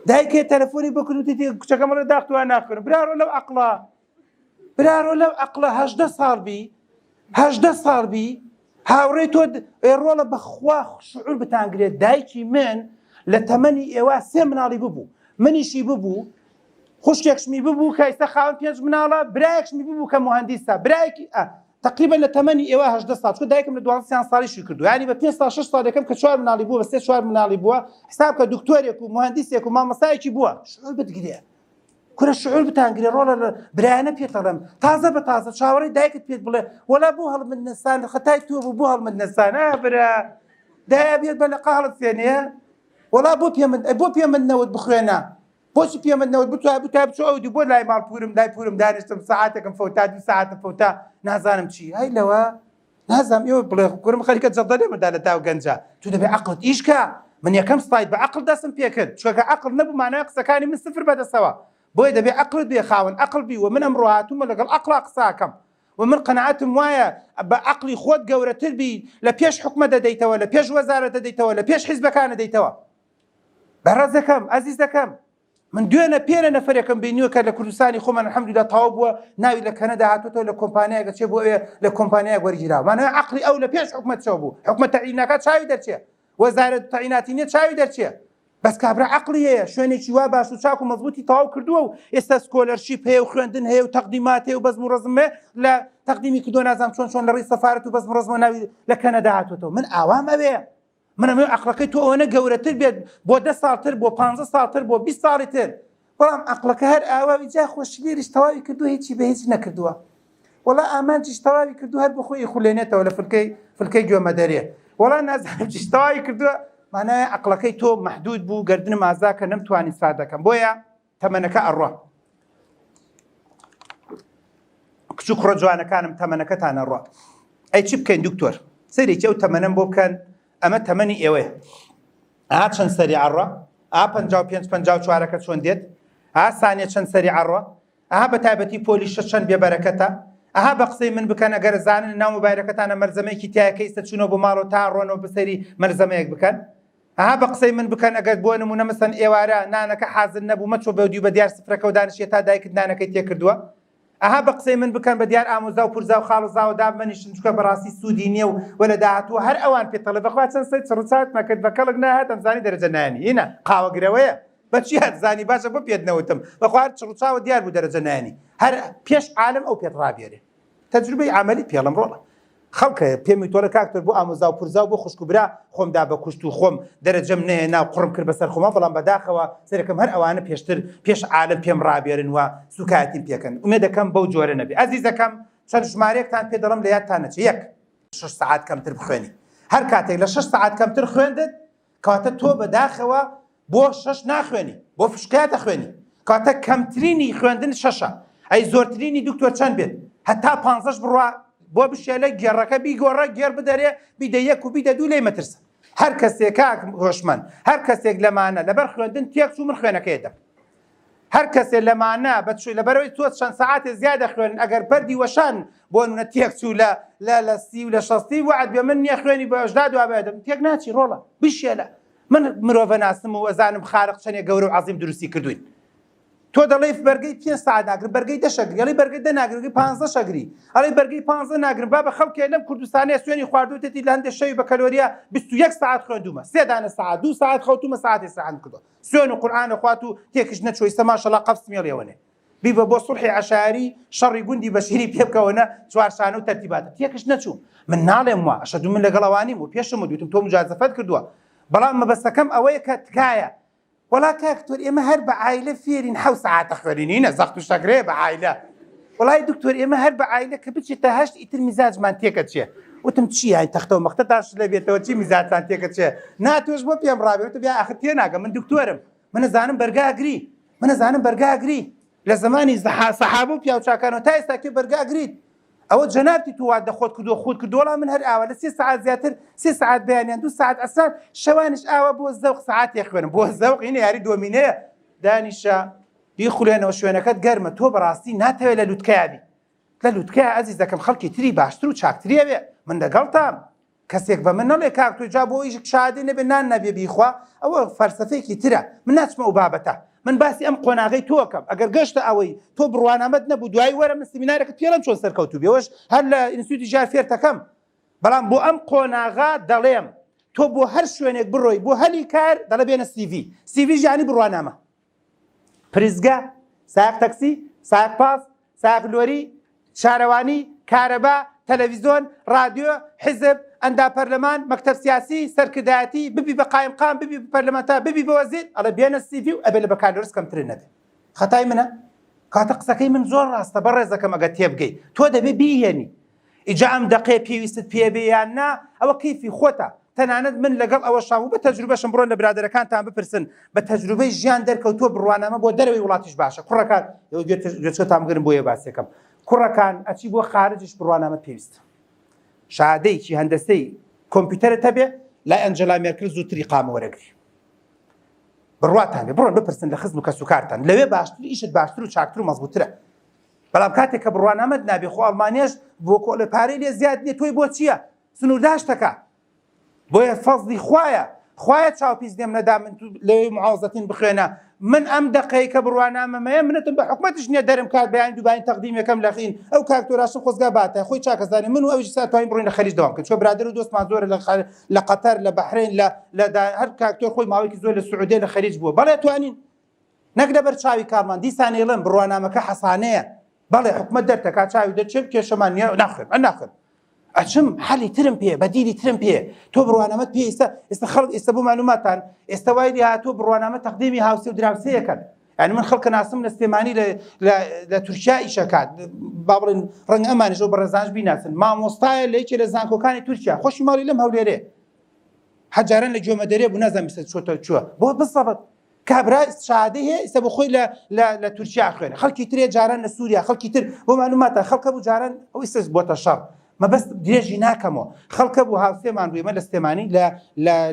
Speaker 1: دایکێ تەلەفۆنی بکرد و دیتی کچەکەم بڵێ داختوان ناخوێنم برارۆ لەو عەقڵە 18 ساڵ بی 18 ساڵ بی هاوڕێی تۆ ڕۆڵە بەخوا شعور بتانگرێت دایکی من لە تەمەنی ئێوە 3 مناڵی ببوو منیشی ببوو خوشکێکشمی ببوو کە ئێستا خاوەن 5 مناڵە برایەکشمی ببوو کە مهندیسە برایەکی تقریبا لە تەمەنی ئێوە 18 ساڵ چکە دایکم لە 12 ساڵیشی کردو ینی بە 5 تا 6 ساڵێکم کە 4 مناڵی بووە بە 3-4 مناڵی بووە حساب کە دکتۆرێک و مهندیسێک و مامەسایەکی بووە شعور بتگرێ کورە شعور بتانگرێ ڕۆڵە برایانە پێتەڵم تازە بە تازە چاوەڕێی دایکت پێت بڵێ وەلا بۆ هەڵمت نەسان خەتای تۆ بوو بۆ هەڵمت نەسان برا دایە بێت بە لە قاڵت سێنێ وەلا بۆ پێمن نەوت بخوێنە بۆچی پێمە نەوت بتوای بچۆ ئەو دی بۆ لای ماڵ پورم دانیشتم ساعاتێکم فەوتا 2 ساعتم فەوتا نازانم چی هەی لەوە نازانم ئێوە بڵێ کوڕم خەریکە جەڵدە لێمەدا لە تاو گەنجە تو دەبێ عەقڵت ئیشکە من یەکەم سڵاید بە عەقڵ دەستم پێ کرد چونکە عەقڵ نەبوو مانای قسەکانی من سفر بەدەستەوە بۆیە دەبێ عەقڵت بێ خاوەن عەقڵ بی و من ئەمڕۆ هاتوومە لەگەڵ عەقڵا قساکەم و من قەنەعەتم وایە بە عەقڵی خۆت گەورەتر بی لە پێش حکومە دەدەیتەوە لە پێش وەزارەت دەدەیتەوە لە پێش حیزبەکانە دەیتەوە بەڕێزەکەم ئەزیزەکەم من دوێنە پێنە نەفرێکم بینیوە کە لە کوردستانی خۆمان الحەمدولillah تەواو بووە ناوی لە کەنەدا هاتوۆتەوە لە کۆمپانیایەکە چێ بۆ ئێ لە کۆمپانیایەک وەرگیراوە مانەوەی عەقڵی ئەو لە پێش حکومەت چاو بوو حکومەت تەعیینەکە چاوی دەرچێ وەزارەت تەعییناتی نییە چاوی دەرچێ بەس کابرا عەقڵی هەیە شوێنێکی وا باش و چاک و مەزبوطی تەواو کردووە و ئێستا سکۆلەرشیپ هەیە و خوێندن هەیە و تەقدیمات هەیە و بەزم و ڕەزم هەیە لە تەقدیمی کردووە نازانم چۆن لە ڕێی سەفارەت و بەزم و ڕەزمەوە ناوی لە کەنەدا هاتوۆتەوە من ئاوام ئەوەیە منەمەوێ عەقڵەکەی تۆ ئەوەنە گەورەتر بێت بۆ 10 ساڵتر بۆ 15 ساڵتر بۆ 20 ساڵی تر بەڵام عەقڵەکە هەر ئاواوی جا خۆشلێریش تەواوی کردووە هیچی بە هیچ نەکردووە وەڵا ئامانجیش تەواوی کردو هەر بە خۆی خولێنێتەوە لە فلکەی گوێمەدەرێ وەڵا نازانم چیش تەواوی کردووە مانایە عەقڵەکەی تۆ مەحدود بوو گردنم ئازاکە نەمتوانی سادەکەم بۆیە تەمەنەکە ئەڕوا کچ و کوڕە جوانەکانم تەمەنەکەتان ئەڕوا ئەی چی بکەین دکتۆر سەرێکی ئەو تەمەنەم بۆ بکەن ئەمە تەمەنی ئێوەیە ئاها چەند سەری ئەڕوا ئاها 55-54ەکە چۆن دێت ئاها سانیە چەند سەری ئەڕوا ئاها بە تایبەتی پۆلیشە چەند بێبەرەکەتە ئەها بە قسەی من بکەن ئەگەر زانن ناو مۆبایلەکەتانە مەرزەمەیەکی تایەکە ئێستا چوونەوە بۆ ماڵەوە تا ڕۆنەوە بەسەری مەرزەمەیەک بکەن ئەها بە قسەی من بکەن ئەگەر بۆ نمونە مەسەن ئێوارە نانەکە حازر نەبوو مەچۆ بەودی بە دیار سفرەکە و دانیشێت تا دایکت نانەکەی تێکردووە ئەها بە قسەی من بکەن بە دیار ئامۆزا و پورزا و خاڵزا و دابمەنیشن چکە بەڕاستی سوودی نییە و وەلە داهاتووە هەر ئەوان پێتەڵێ بەخوا چەند سەد ڕوچات مەکرد بە کەڵک ناهات ئەمزانی دەرەجە نانی هینە قاوەگرەوەیە بەچی هەرزانی باشە بۆ پێت نەوتم بەخوا ڕوچاوە دیار بوو دەرەجە نانی هەر پێش عالم ئەو پێت ڕابێرێ تەجروبەی عملی پێڵم ڕۆڵە خەڵکە پێمی تۆڵە کاکتۆر بۆ ئامۆزا و پورزا و بۆ خوشک و برا خۆمدا بە کوشت و خۆم دەرەجەم نێنا و قڕم کرد بەسەر خۆمە بەڵام بەداخەوە سەرەکەم هەر ئەوانە پێش عالم پێم ڕابێرن و سوکایەتیم پێکەن ئومێدەکەم بەو جۆرە نەبێ ئەزیزەکەم چەند ژمارەیەکتان پێ دەڵم لە یادتانە چ 6 ساعات کەمتر بخوێنی هەر کاتێک لە 6 ساعات کەمتر خوێندت کاتە تۆ بەداخەوە بۆ 6 ناخوێنی بۆ فشکایەتە خوێنی کاتە کەمترینی خوێندن 6ە ئەی زۆرترینی دکتۆر چەند بێت هەتا 15 بڕوا بۆ بشێلە گێڕەکە بیگۆڕە گێر بدەرێ بیدە 1 و بیدە 2 لێی مەترسە هەر کەسێک کاک هۆشمەند هەر کەسێک لەمانە لەبەر خوێندن تێک چوو من خوێنەکەیدەم هەر کەسێک لەمانە بەچووی لەبەرەوەی تۆ چەند سەعاتێ زیادە خوێن ئەگەر بەردی وەشان بۆ نونە تێک چوو لە 30 و لە 60 وعد بێ من نییە خوێنی بە 18 دوابێدەم تێک ناچی ڕۆڵە بشێلە من مرۆڤە ناسم و ئەزانم خارق چەندێک گەورە و عەزیم دروستی کردوین تۆ دەڵێ بەرگەی 5 ساعت ناگرن بەرگەی 10 شەگری ئەڵێ بەرگەی 10 ناگرن 15 شەگری ئەڵێ بەرگەی 15 ناگرن با بە خەڵکێ لەم کوردستانەیە سوێنی خواردوتێتی لە هەندێک شەوی بە کەلۆریا 21 ساعت خوێندومە 3 دانە ساعت 2 ساعت خەوتومە ساعتی ساعت کردو سوێن و قورئانە خوات و تێکش نەچۆی سە ماشەڵڵا قەفس مێڵێوەنێ بیبە بۆ سوڵحی عەشایری شەڕی گوندی بەشیری پێ بکەوەنە چوارشانە و تەرتیباتە تێکش نەچوو من ناڵێم وا ئەشەدوو من لەگەڵ ئەوانیم و پێشم دوتم تۆ مجازەفەت کردووە بەڵام مەبەستەکەم ئەوەیە کە تکایە وڵا کاکتۆر ئێمە هەر بە عایلە فێرین 7 ساعتە خوێنینە زەخت و شەکرێ بە عایلە وڵای دکتۆر ئێمە هەر بە عایلە کە بچێتە 8 ئیتر میزاجمان تێکە چێ وتم چی ئای تەختە و مەختە تاش لە بێتەوە چی میزاجتان تێکە چێ ناتۆش بۆ پێم ڕابێت بیا ئاخر تێ ناگەم من دکتۆرم من نەزانم بەرگاگری من نەزانم بەرگاگری لە زمانی سەحابە و پیاوچاکانەوە تا ئێستا کێ بەرگاگریت ئەوە جەنابتی تو وا دەخۆت کردووە خۆت کردووەڵام من هەر ئاوە لە 3 ساعت زیاتر 3 ساعت بەیانیان 2 ساعت ئەسان شەوانش ئاوە بۆ زەوق ساعتێک خوێنم بۆ زەوق اینە یاری دۆمینەیە دانیشە بیخولێنەوە شوێنەکەت گەرمە تۆ بەڕاستی ناتەوێت لە لووتکەیا بی لە لووتکەیە ئەزیز دەکەم خەڵکی تری باشتر و چاکتریە بێ من لەگەڵتام کەسێک بە من نەڵێ کاک تۆ جا بۆ ئیش شادی نەبێ نان نەبێ بیخوا ئەوە فەرسەفەیەکی ترە من ناچمە ئەو بابەتە من باسی ئەم قۆناغەی تۆکەم ئەگەر گەشتە ئەوەی تۆ بڕوانامەت نەبوو دوای وەرە من سیمینارێکت پێڵم چۆن سەرکەوتوو بێەوەش هەر لە ئینستیتوتی ژار فێرتەکەم بەڵام بۆ ئەم قۆناغا دەڵێم تۆ بۆ هەر شوێنێک بڕۆی بۆ هەلی کار دەڵێ بێنە CV ژانی بڕوانامە پرزگا سایق تەکسی سایق پاس سایق لۆری شارەوانی کارەبا تەلەڤیزۆن رادیۆ حزب ئەندا پەرلەمان مەکتەب سیاسی سەرکردایەتی ببی بە قایمقام ببی بە پەرلەمانتا ببی بە وەزیر ئەڵێ بێنە CV و ئەبێ لە بەکاردەرس کەمترن نەبێ خەتای منە کاتە قسەکەی من زۆر ڕاستە بەڕێزەکەم ئەگە تێبگەی تۆ دەبێ بیهێنی ئیجا ئەم دەقێ پێویستت پێ بێ یان نا ئەوە کەیفی خۆتە تەنانەت من لەگەڵ ئەوە شاو بە تەجروبەشم بڕۆن لە برادەرەکانتان بپرسن بە تەجروبەی ژیان دەرکەوتووە بڕوانامە بۆ دەرەوەی وڵاتیش باشە کوڕەکان گوێچەتان بگرن بۆیە باسیەکەم کوڕەکان ئەچی بۆ خارجش بڕوانامە پێویستە شادەیەکی هەندەسەی کۆمپیوتەرت هەبێ لای ئەنجەلا مێرکل زووتری قامە وەرەگری بڕواتان بێ بڕۆن بپرسن لە خزم و کەسوکارتان لەوێ باشتر ئیشت باشتر و چاکتر و مەزبووترە بەڵام کاتێک کە بڕوانامەت نابێ خۆ ئەڵمانیاش بۆ کۆلە پارەی لێ زیاد نییە تۆی بۆ چییە سنوورداشتەکە بۆیە فەزلی خوایە چاوپیس دێم نەدا من لەوێ معاوزەتین بخوێنە من ئەم دەقەی کە بڕوانامەمەیە منەتم بە حکومەتش نییە دەرم کات بەیان دووبانی تەقدیمەکەم لەخین ئەو کاکتۆراشم خۆزگا باتە خۆی چاکەزانێ من و ئەویش ساتوانین بڕۆین لە خەریج دەوام بکەین چۆ برادر و دۆستمان زۆرە لە قەتەر لە بەحرین لە هەر کاکتۆر خۆی ماوەیەکی زۆر لە سعودێ لە خەریج بووە بەڵێ توانین نەک لەبەر چاوی کارمان دیسان ئێڵم بڕوانامەکە حەسانەیە بەڵێ حکومەت دەرتەکا چاوی دەرچێت کێشەمان نییە ناخێن ئەچم حەلی ترم پێ بەدیری ترم پێ تۆ بڕوانامەت پێ ئێستا خەڵک ئێستا بۆ معلوماتان ئێستا وای هاتۆ بڕوانامە تەقدیمی هاوسێ و دراوسەیەکەن یعنی من خەڵکە ناسم لە سلێمانی لە تورکیا ئیشەکات با بڵێن ڕەنگە ئەمانیش ئەو بەڕێزانش بیناسن مامۆستایە لە یەکێ لە زانکۆکانی تورکیا خۆشی ماڵی لەم هەولێرێ حەجاران لە گوێمەدەرێ بوو نازانم چۆتە چووە بۆ بسەبەت کابرا شادەی هەیە ئێستا بۆ خۆی لە تورکیا خوێنە خەڵکی ترێ جاران لە سووریا خەڵکی تر بۆ معلوماتە خەڵکە بوو جاران ئەو ئێستاش بۆتە شەڕ مەبەست درێژی ناکەمەوە خەڵکە بوو هاوسێمان بوویمە لە سلێمانی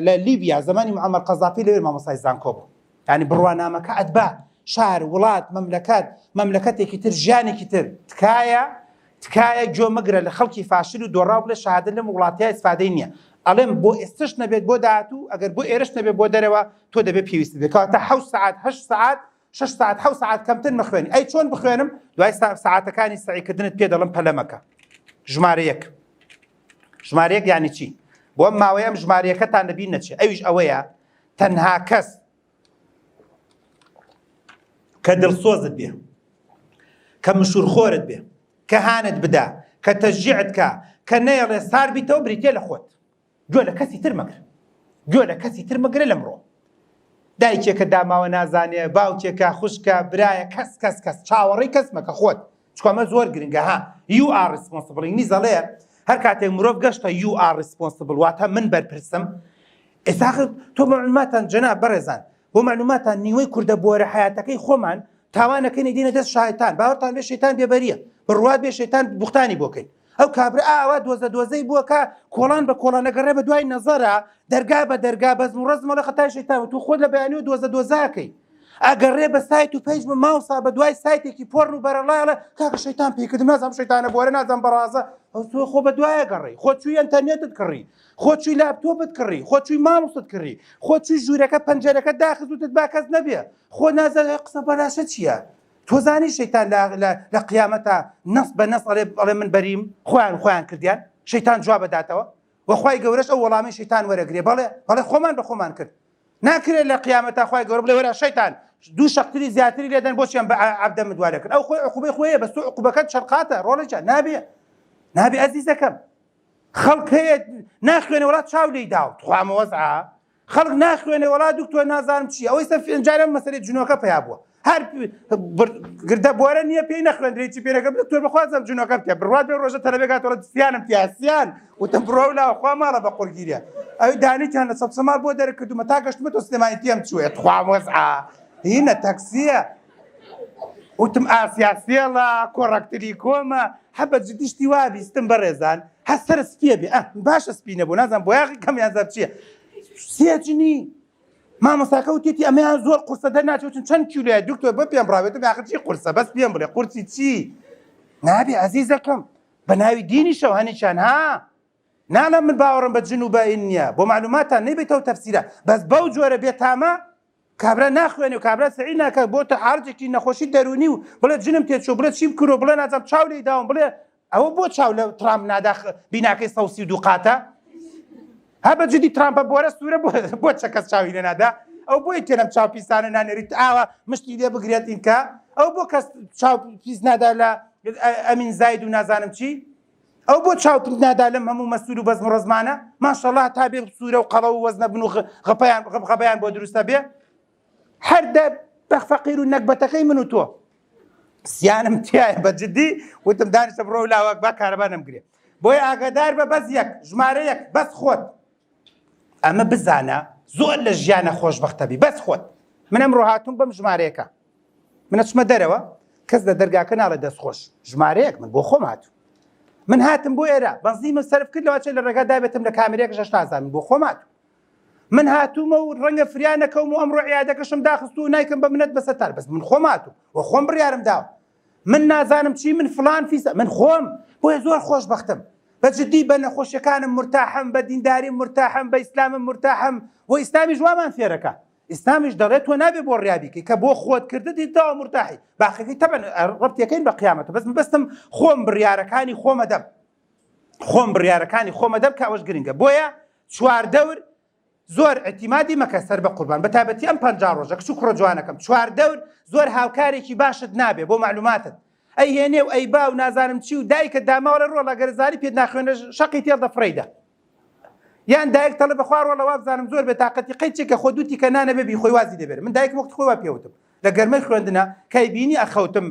Speaker 1: لە لیبیا زمانی معەمەر قەزافی لەوێ مامۆستای زانکۆ بوو یعنی بڕوانامەکە ئەتبا شار وڵات مەملەکەتێکی تر ژیانێکی تر تکایە گوێمەگرە لە خەڵکی فاشل و دۆڕاو بڵێ شەهادە لەم وڵاتەیە ئیسفادەی نییە ئەڵێم بۆ ئێستش نەبێت بۆ داهاتوو ئەگەر بۆ ئێرەش نەبێت بۆ دەرەوە تۆ دەبێت پێویست بێت کەواتە 7 ساعت 8 ساعت 6 ساعت 7 ساعت کەمتر مەخوێنی ئەی چۆن بخوێنم دوای ساعتەکانی سەعیکردنت پێ دەڵم پەلەمەکە ژمارە یەک یعنی چی بۆ ئەم ماوەیە ئەم ژمارەیەکەتان نەبین نەچێ ئەویش ئەوەیە تەنها کەس کە دڵسۆزت بێ کە مشورخۆرت بێ کە هانت بدا کە تەشجیعت کە کە نەیەڵێ سار بیتەوە بریتێ لە خۆت گوێ لە کەسی تر مەگرە لەمڕۆ دایکێکە داماوە نازانێ باوکێکە خوشکە برایە کەس چاوەڕێی کەس مەکە خۆت چکۆمە زۆر گرنگە you are responsible ئینگلیز دەڵێ هەر کاتێک مرۆڤ گەشتە you are responsible واتە من بەرپرسم ئێستا تۆ معلوماتان جەناب بەڕێزان بۆ معلوماتان نیوەی کوردە بۆرە حیاتەکەی خۆمان تاوانەکەی دینە دەست شایتان باوەڕتان بێ شەیتان بێبەریە بڕوات بێ شەیتان بوختانی بۆکەین ئەو کابرا ئاوا دۆزەی بووەکە کۆڵان بە کۆڵانەگەڕێ بە دوای نەزەرە دەرگا بە دەرگا بەزم و ڕزمەڵە خەتای شەیتان تو خۆت لە بەیانیوە دۆزەکەی ئەگەڕێ بە سایت و پێیج ماوسا بە دوای سایتێکی پۆڕن و بەرەڵایڵە کاکە شەیتان پێکردم نازانم شەیتانە بۆرە نازانم بەڕازە ئەو تۆ خۆ بە دوایە گەڕێی خۆ چووی ئەنتەرنێتت کڕی خۆ چووی لاپتۆپت کڕی خۆ چووی مامۆست کڕی خۆ چووی ژوورەکە پەنجەرەکە داخستوتت با کەس نەبێ خۆ نازانێت قسە بەراشە چییە تۆزانی شەیتان لە قیامەتە نەس بە نەس ئەڵێ من بەریم خۆیان کردیان شەیتان جواب بداتەوە وەخوای گەورەش ئەو وەڵامی شەیتان وەرەگرێ بەڵێ خۆمان بە خۆمان کرد ناکرێت لە قیامەتە خوای گەورە بڵێ وەرە شەیتان دوو شەقتری زیاتری لێدەن بۆچیان بە عەبدە مدوارە کرد ئەو خۆی عقوبەی خۆیە بەس تۆ عقوبەکەت شەرقاتە ڕۆڵێکە نابێ ئەزیزەکەم خەڵک هەیە ناخوێنێ وڵات چاو لێی داوت خوامەوەزعا خەڵک ناخوێنێ وڵات دوکتۆر نازانم چی ئەوەی سە فێنجارە مەسەلەی جنۆکە پیا بووە هەر گردە بۆرە نییە پێی نەخوێندرێکی چی پێەکەم دکتۆر بخوازم جنۆکە پێ بڕات بێ ڕۆژە تەلەبێکاتەوە سیانم پیاسیان وتم بڕۆ لاوە خوا ماڵە بە قورگیریە ئەوی دانیتیان لە سەد سەماڵ بۆ دەرەکردومە تا گەشتمە تۆ سلێمانی تێم چوێت خوامەوەزعا هینە تەکسیە وتم ئاسیاسیێڵە کۆڕەکتری کۆمە هەبە جدیشتی وابیستم بەڕێزان هەستەرە سپیە بێ باشە سپی نەبوو نازانم بۆ یاغی کەمیان زەر چییە سێجنی مامۆستاکە وتێتی ئەمەیان زۆر قورسە دەرناچێتن چەند کیلۆیە دکتۆر بە پێم ڕاوێتم یاخر چی قورسە بەس پێم بڵێ قورسی چی نابێ ئەزیزەکەم بە ناوی دینی شەو هەنیشان ها نالە من باوەڕم بە جن و بە ئین نییە بۆ معلوماتان نەبێتەوە تەفسیرە بەس بەو جۆرە بێتامە کابرا ناخوێنێ و کابرا سعی ناکە بۆتە حارجێکی نەخۆشی دەرونی و بڵێ جنم تێچوو بڵێ چیم کورۆ بڵێ نازانم چاو لێی داوم بڵێ ئەوە بۆ چاو لە ترامپ نادا بیناکەی سەوسی و دووقاتە هەبە جدی ترامپە بۆرە سوورە بۆ چە کەس چاوی لێ نادا ئەو بۆی تێنم چاو پیسانە نانێریت ئاوە مشتی لێ بگرێت ئینکە ئەو بۆ کەس چاو پیس نادا لە ئەمین زاید و نازانم چی ئەو بۆ چاو نادا لەم هەموو مەسئول و بەزم ڕۆزمانە ماشەڵڵا تا بێ سوورە و قەڵە و وەزنە بن و غەپەیان بۆ دروستە بێ هەردە بە فەقیر و نەکبەتەکەی من و تۆ سیانم تایە بە جدی وتم دانیشتە بڕۆ لاوەک با کارەبا نەمگرێ بۆی ئاگادار بە بەس یەک ژمارە یەک بەس خۆت ئەمە بزانە زۆر لە ژیانە خۆشبەختە بی بەس خۆت من ئەمڕۆ هاتووم بەم ژمارەیەکە منە چمە دەرەوە کەس لە دەرگاکە ناڵێ دەستخۆش ژمارەیەک من بۆ خۆم هاتوو من هاتم بۆ ئێرە بەنزیمە سەرف کرد لەوە چێ لە ڕێگا دابێتم لە کامێرەیەک ژەش نازانم من بۆ خۆم هاتوو من هاتوومە و ڕەنگە فریانەکەم و ئەمڕۆ عیادەکەشم داخست و نایکەم بە منەت بەسەتار بەس من خۆم هاتوو و خۆم بڕیارم داوە من نازانم چی من فلان فیسە من خۆم بۆیە زۆر خۆشبەختم بەجددی بە نەخۆشیەکانم مرتاحم بە دینداریم مرتاحم بە ئیسلامم مرتاحم و ئیسلامیش وامان فێرەکە ئیسلامیش دەڵێت تۆ نابێ بۆ ڕیابیکەی کە بۆ خۆت کردت تاوە مرتاحی باقیەکەی تەبەن ڕەبتیەکەین بە قیامەتە بەس بەستم خۆم بڕیارەکانی خۆمەدەم کە ئەوەش گرنگە بۆیە چوار دەور زۆر ئەتیمادی مەکە سەر بە قوربان بە تایبەتی ئەم 50 ڕۆژە کچ و کوڕە جوانەکەم چوار دەور زۆر هاوکارێکی باشت نابێ بۆ معلوماتت ئەی هێنێ و ئەی با و نازانم چی و دایکە داماوەڵە ڕۆڵە گەرزانی پێت ناخوێنە شەقی تێڵ دەفڕیدا یان دایک تەڵێ بەخوا ڕۆڵە وا بزانم زۆر بێتاقەتی قەیچێکە خۆ دووتی کە نانە بێبی خۆی وازی دەبێت من دایک وەخت خۆی وا پێوتم لە گەرمەی خوێندنە کای بینی ئەخەوتم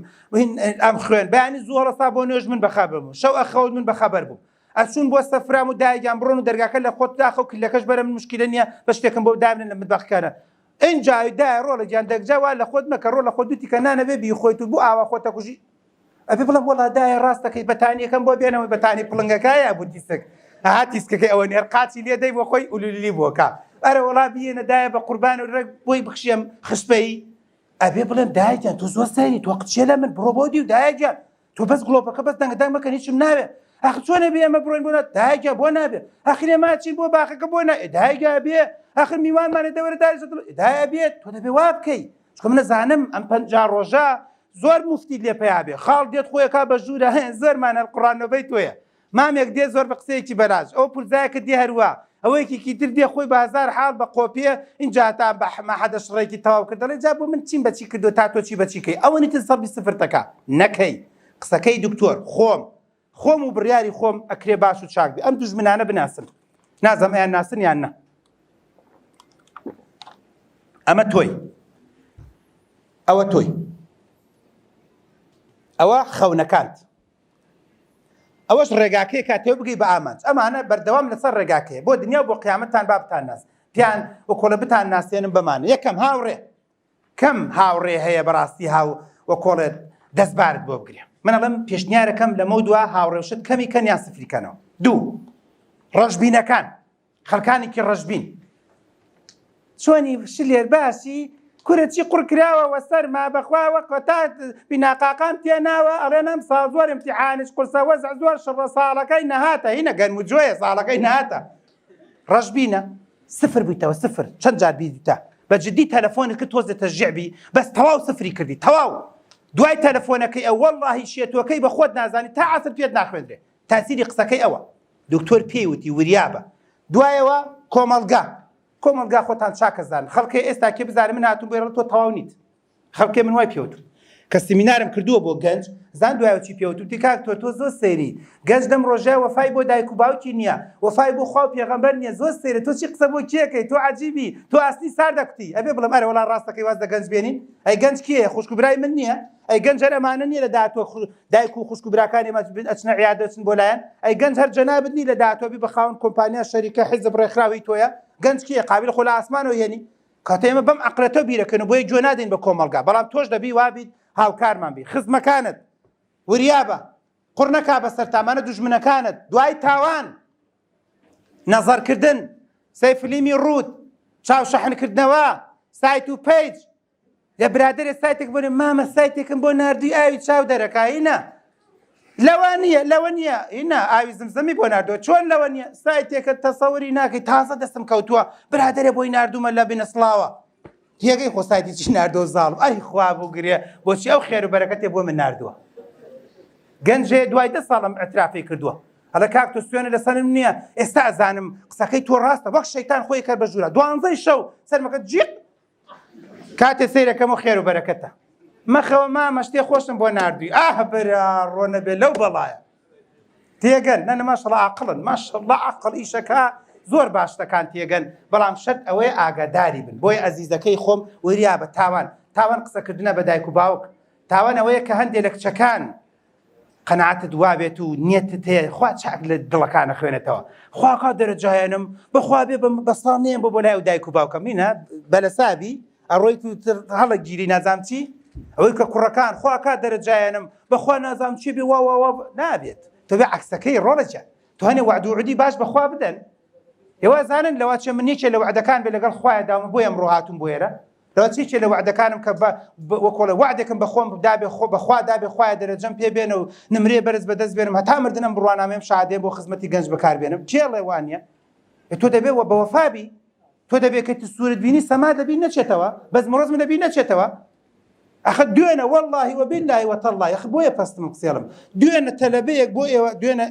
Speaker 1: ئەم خوێن بەیانی زۆر ڕستا بۆ نوێژ من بەخابم شەو ئەخەوت من بەخەبەر بووم ئەچوون بۆ سەفرام و دایگیان بڕۆن و دەرگاکە لە خۆت داخە و کلەکەش بەرە من مشکلە نییە بە شتێکم بۆ دابنێن لە مطبەخەکانە ئینجا دای ڕۆڵە گیان دەگجا وا لە خۆت مەکە ڕۆڵە خۆ دووتی کە نانە بێبی خۆیت و بۆ ئاوا خۆتە کوژی ئەبێ بڵم وەڵا دایە ڕاستەکەی بەتانیەکەم بۆ بێنەوەی بەتانی پڵنگەکایە بوو دیسک تیسکەکەی ئەوە نێر قاچی لێ دەی بۆ خۆی ئولولی بۆکە ئەرە وەڵا بێنە دایە بە قوربان و ڕێک بۆی بخشێم خشپەی ئەبێ بڵێم دایەکیان تۆ زۆر سەیری تۆ قچێ لە من بڕۆ بۆ دی و دایەکیان تۆ بەس گڵۆپەکە بەس دەنگدەنگ مەکەن هیچم ناوێ ئەخ چۆنە بێ ئەمە بڕۆین بۆ دایەکە بۆ نابێ ئەخرێ ماچی بۆ باخەکە بۆ دایەکە بێ ئەخر میوانمانە دەوەرە دایە بێت تۆ دەبێ وا بکەی چکە منە زانم ئەم 50 ڕۆژە زۆر مفتی لێ پیا بێ خاڵ دێت خۆیەکە بە ژوورە زۆرمانە قوڕانەوەی تۆیە مامێک دێ زۆر بە قسەیەکی بەراز ئەو پورزایەکە دێ هەروە ئەوەیەکی تر دێ خۆی بازار حاڵ بە قۆپیە اینجا تا بە حەدە شڕێکی تەواو کرد دەڵێ جا بۆ من چیم بەچی کردو تا تۆ چی بەچیکەی ئەوە نیتن سەڵبی سفرتەکە نەکەی قسەکەی دکتۆر خۆم و بڕیاری خۆم ئەکرێ باش و چاک بێ ئەم دوژمنانە بناسن نازەم ئەیان ناسن یان نە ئەمە تۆی ئەوە تۆی ئەوە خەونەکانت ئەوەش ڕێگاکەی کاتێ بگەی بە ئامانج ئەمانە بەردەوام لەسەر ڕێگاکەیە بۆ دنیا بۆ قیامەتتان با بتان ناس پیان و کۆڵە بتان ناسێنم بەمانە یەکەم کەم هاوڕێ هەیە بەڕاستی هاو وە کۆڵێت دەستبارت بۆ بگرێ من ئەڵێم پێشنیارەکەم لەمە دووە هاوڕێوشت کەمی کەنیان سفریکەنەوە دوو ڕەشبینەکان خەڵکانێکی ڕەشبین چۆنی شلێر باسی کورەچی قوڕکراوە وەسەر ما بەخواوە تا بیناقاقام تێناوە ئەڵێنم ساڵ زۆر امتحانش قورسە وەزع زۆر شڕە ساڵەکەی نەهاتە هینە گەرم و جۆیە ساڵەکەی نهاتە ڕەشبینە سفر بوویتەوە سفر چەند جار بیتە بەجددی تەلەفۆنەکە تۆزێتە ژێبی بەس تەواو سفری کردی تەواو دوای تەلەفۆنەکەی ئەو وەڵڵاهی شێتوەکەی بە خۆت نازانی تا عەسر پێت ناخوێندرێ تاسیری قسەکەی ئەوە دکتۆر پێیوتی وریابە دوایەوە کۆمەلگا خۆتان چاکەزان خەڵکی ئێستا کێ بزانێ من هاتووم بێڕە تۆ تەواو نیت خەڵکێ من وای پێوتم کە سیمینارم کردووە بۆ گەنج زان دوایەوە چی پێوتوتی کاک تۆ زۆر سەیری گەنج لەم ڕۆژە وەفای بۆ دایک و باوکی نییە وەفای بۆ خوا و پێغەمبەر نییە زۆر سەیرە تۆ چی قسە بۆ کێکەی تۆ عەجیبی تۆ ئاستی سار دەکوتی ئەبێ بڵێم ئەرە وەڵا ڕاستەکەی واز دە گەنج بێنین ئەی گەنج کێیە خوشک و برای من نییە ئەی گەنج هەر ئەمانە نییە لە داهاتوە دایک و خوشک و براکانی ئەچنە عیادە ئەچن بۆ لایەن ئەی گەنج هەر جەنابت نی لە داهاتوە بی بە خاوەن کۆمپانیا شەریکە حیزب ڕێکخراوی تۆیە گەنج کێیە قابل خۆ لە ئاسمانەوە یێنی کاتە ئێمە بەم عەقلەتە بیرەکەن و بۆیە گوێ نادەین بە کۆمەڵگا بەڵام تۆش دەبی وابیت هاوکارمان بی خزمەکانت وریابە قوڕ نەکا بەسەر تامانە دوژمنەکانت دوای تاوان نەزەرکردن سەیفلیمی ڕوود چاو شەحنکردنەوە سایت و پیج لە برادەرێ سایتێک بۆنێ مامە سایتێکم بۆ ناردووی ئاوی چاو دەرەکایینە لەوە نییە ئینا ئاوی زمزەمی بۆ ناردووە چۆن لەوە نییە سایتێکە تەسەوری ناکەی تازە دەستم کەوتووە برادەرێ بۆی ناردوومە لە بنەسڵاوە تێگەی خۆ سایتی چی ناردۆ زاڵم ئەی خوا بوو گرێ بۆچی ئەو خێر و بەرەکەتێ بۆ من ناردووە گەنجێ دوای 10 ساڵم ئەترافی کردووە هەڵە کاک تۆ سوێنە لەسەرم نییە ئێستا ئەزانم قسەکەی تۆ ڕاستە وەک شەیتان خۆی کرد بە ژوورە 12 شەو سەرمەکە جیق کاتێ سەیرەکەم و خێر و بەرەکەتە مەخەوە مامە شتێ خۆشم بۆ ناردووی برا ڕۆنە بێ لەو بەڵایە تێگەن نەنە ماشەڵڵا عەقڵن ماشەڵڵا عەقڵ ئیشەکە زۆر باشتەکان تێگەن بەڵام شەرت ئەوەیە ئاگاداری بن بۆی ئەزیزەکەی خۆم وریابە تاوان قسەکردنە بە دایک و باوک تاوان ئەوەیە کە هەندێک لە کچەکان قەناعەتت وابێت و نیەتت هەیە خوا چاک لە دڵەکانە خوێنێتەوە خواکە دەرەجایەنم بەخوا بێ بەساڵ نێم بۆ لای و دایک و باوکەم مینە بەلەسابی ئەڕۆی هەڵە گیری نازام چی ئەوەی کە کوڕەکان خواکە دەرەجایەنم بەخوا نازام چی بێ وا نابێت تۆ بێ عەکسەکەی ڕۆڵەجە تۆ هەنێ وعد و عودی باش بەخوا بدەن ئێوە زانن لەوە چێ من یەکێ لە وعدەکان بێ لەگەڵ خوایە داوم بۆ ئەمڕۆ هاتووم بۆ ئێرە لەوە چێکێ لە وعدەکانم کە وەکۆڵە وعدێکم بە خۆم دابێ بەخوا دابێ خوایە دەرەجەم پێ بێنە و نمرێ بەرز بەدەست بێنم هەتا مردنم بڕوانامێم شادێ بۆ خزمەتی گەنج بەکاربێنم کێڵێ وانە تۆ دەبێ بە وەفابی تۆ دەبێت کە سوورت بینی سەما دەبی نەچێتەوە بەس مرۆزم دەبی نەچێتەوە ئەخە دوێنە وەڵڵاهی وەبیللای وەتەڵڵای ئەخ بۆیە پەستم قسێڵم دوێنە تەلەبەیەک بۆ ئێوە دوێنە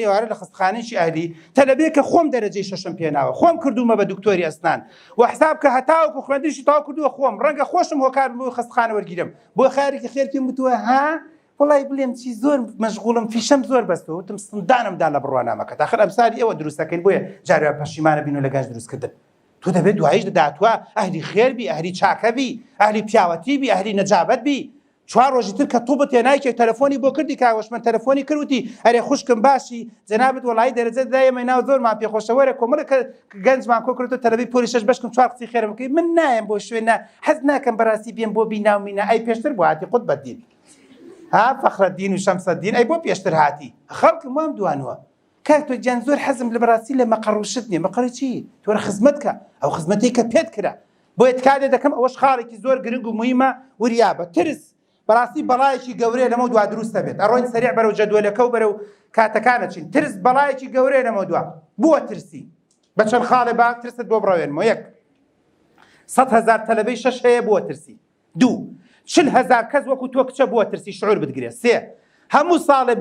Speaker 1: ئێوارە لە خستخانەیەکی ئاهلی تەلەبەیە کە خۆم دەرەجەی شەشم پێناوە خۆم کردومە بە دکتۆری ئەسنان و حساب کە هەتاوەکو خوێندنیشی تاوا کردووە خۆم ڕەنگە خۆشم هۆکار بۆ خستخانە وەرگیرم بۆ خارێکی خێر پێم وتووە ها وڵای بڵێم چی زۆر مەشغوڵم فیشەم زۆر بەستەوە وتم سندانمدا لە بڕوانامەکەت ئاخر ئەمساری ئێوە دروستەکەین بۆیە جارێ پەشیمانە بین و لە گەنج دروستکردن تۆ دەبێت دوایش دەداتوە ئەهلی خێربی ئەهلی چاکەبی ئەهلی پیاوەتیبی ئەهلی نەجابەتبی چوار ڕۆژی تر کە تۆ بە تێنایکێک تەلەفۆنی بۆ کردی کاوەش من تەلەفۆنی کردوتی ئەرێ خوشکم باشی جەنابەت وەڵایی دەرەجە دایەمە ناو زۆرمان پێخۆشەوەرە کۆمەڵێکە گەنجمان کۆ کردو تەلەبی پۆلی شەش بەشکم چوار قسەی خێرم بکەی من نایم بۆ شوێنە حەز ناکەم بەڕاستی بێم بۆ بیناو مینە ئەی پێشتر بۆ هاتی قوت بەدین ها فەخرەدین و شەمسەدین ئەی بۆ پێشتر هاتی خەڵکم وام دوانوە کاک تۆ گیان زۆر حەزم لە بەڕاستی لە مەقەڕوشت نییە مەقەڕی چی تۆرە خزمەت کە ئەو خزمەتی کە پێت کرا بۆیە تکادێ دەکەم ئەوەش خاڵێکی زۆر گرنگ و مهمە وریابە ترس بەڕاستی بەڵایەکی گەورەیە لەمە دوا دروستە بێت ئەڕۆین سەریع بەرەو جەدوەلەکە و بەرەو کاتەکانە چین ترس بەڵایەکی گەورەیە لەمە دوا بووە ترسی بە چەند خاڵێ با ترست بۆ بڕاوێنمەوە 100,000 تەلەبەی شەش هەیە بووە ترسی 40,000 کەس وەکو تۆ کچە بووە ترسی شعور بتگرێت 3 هەموو ساڵە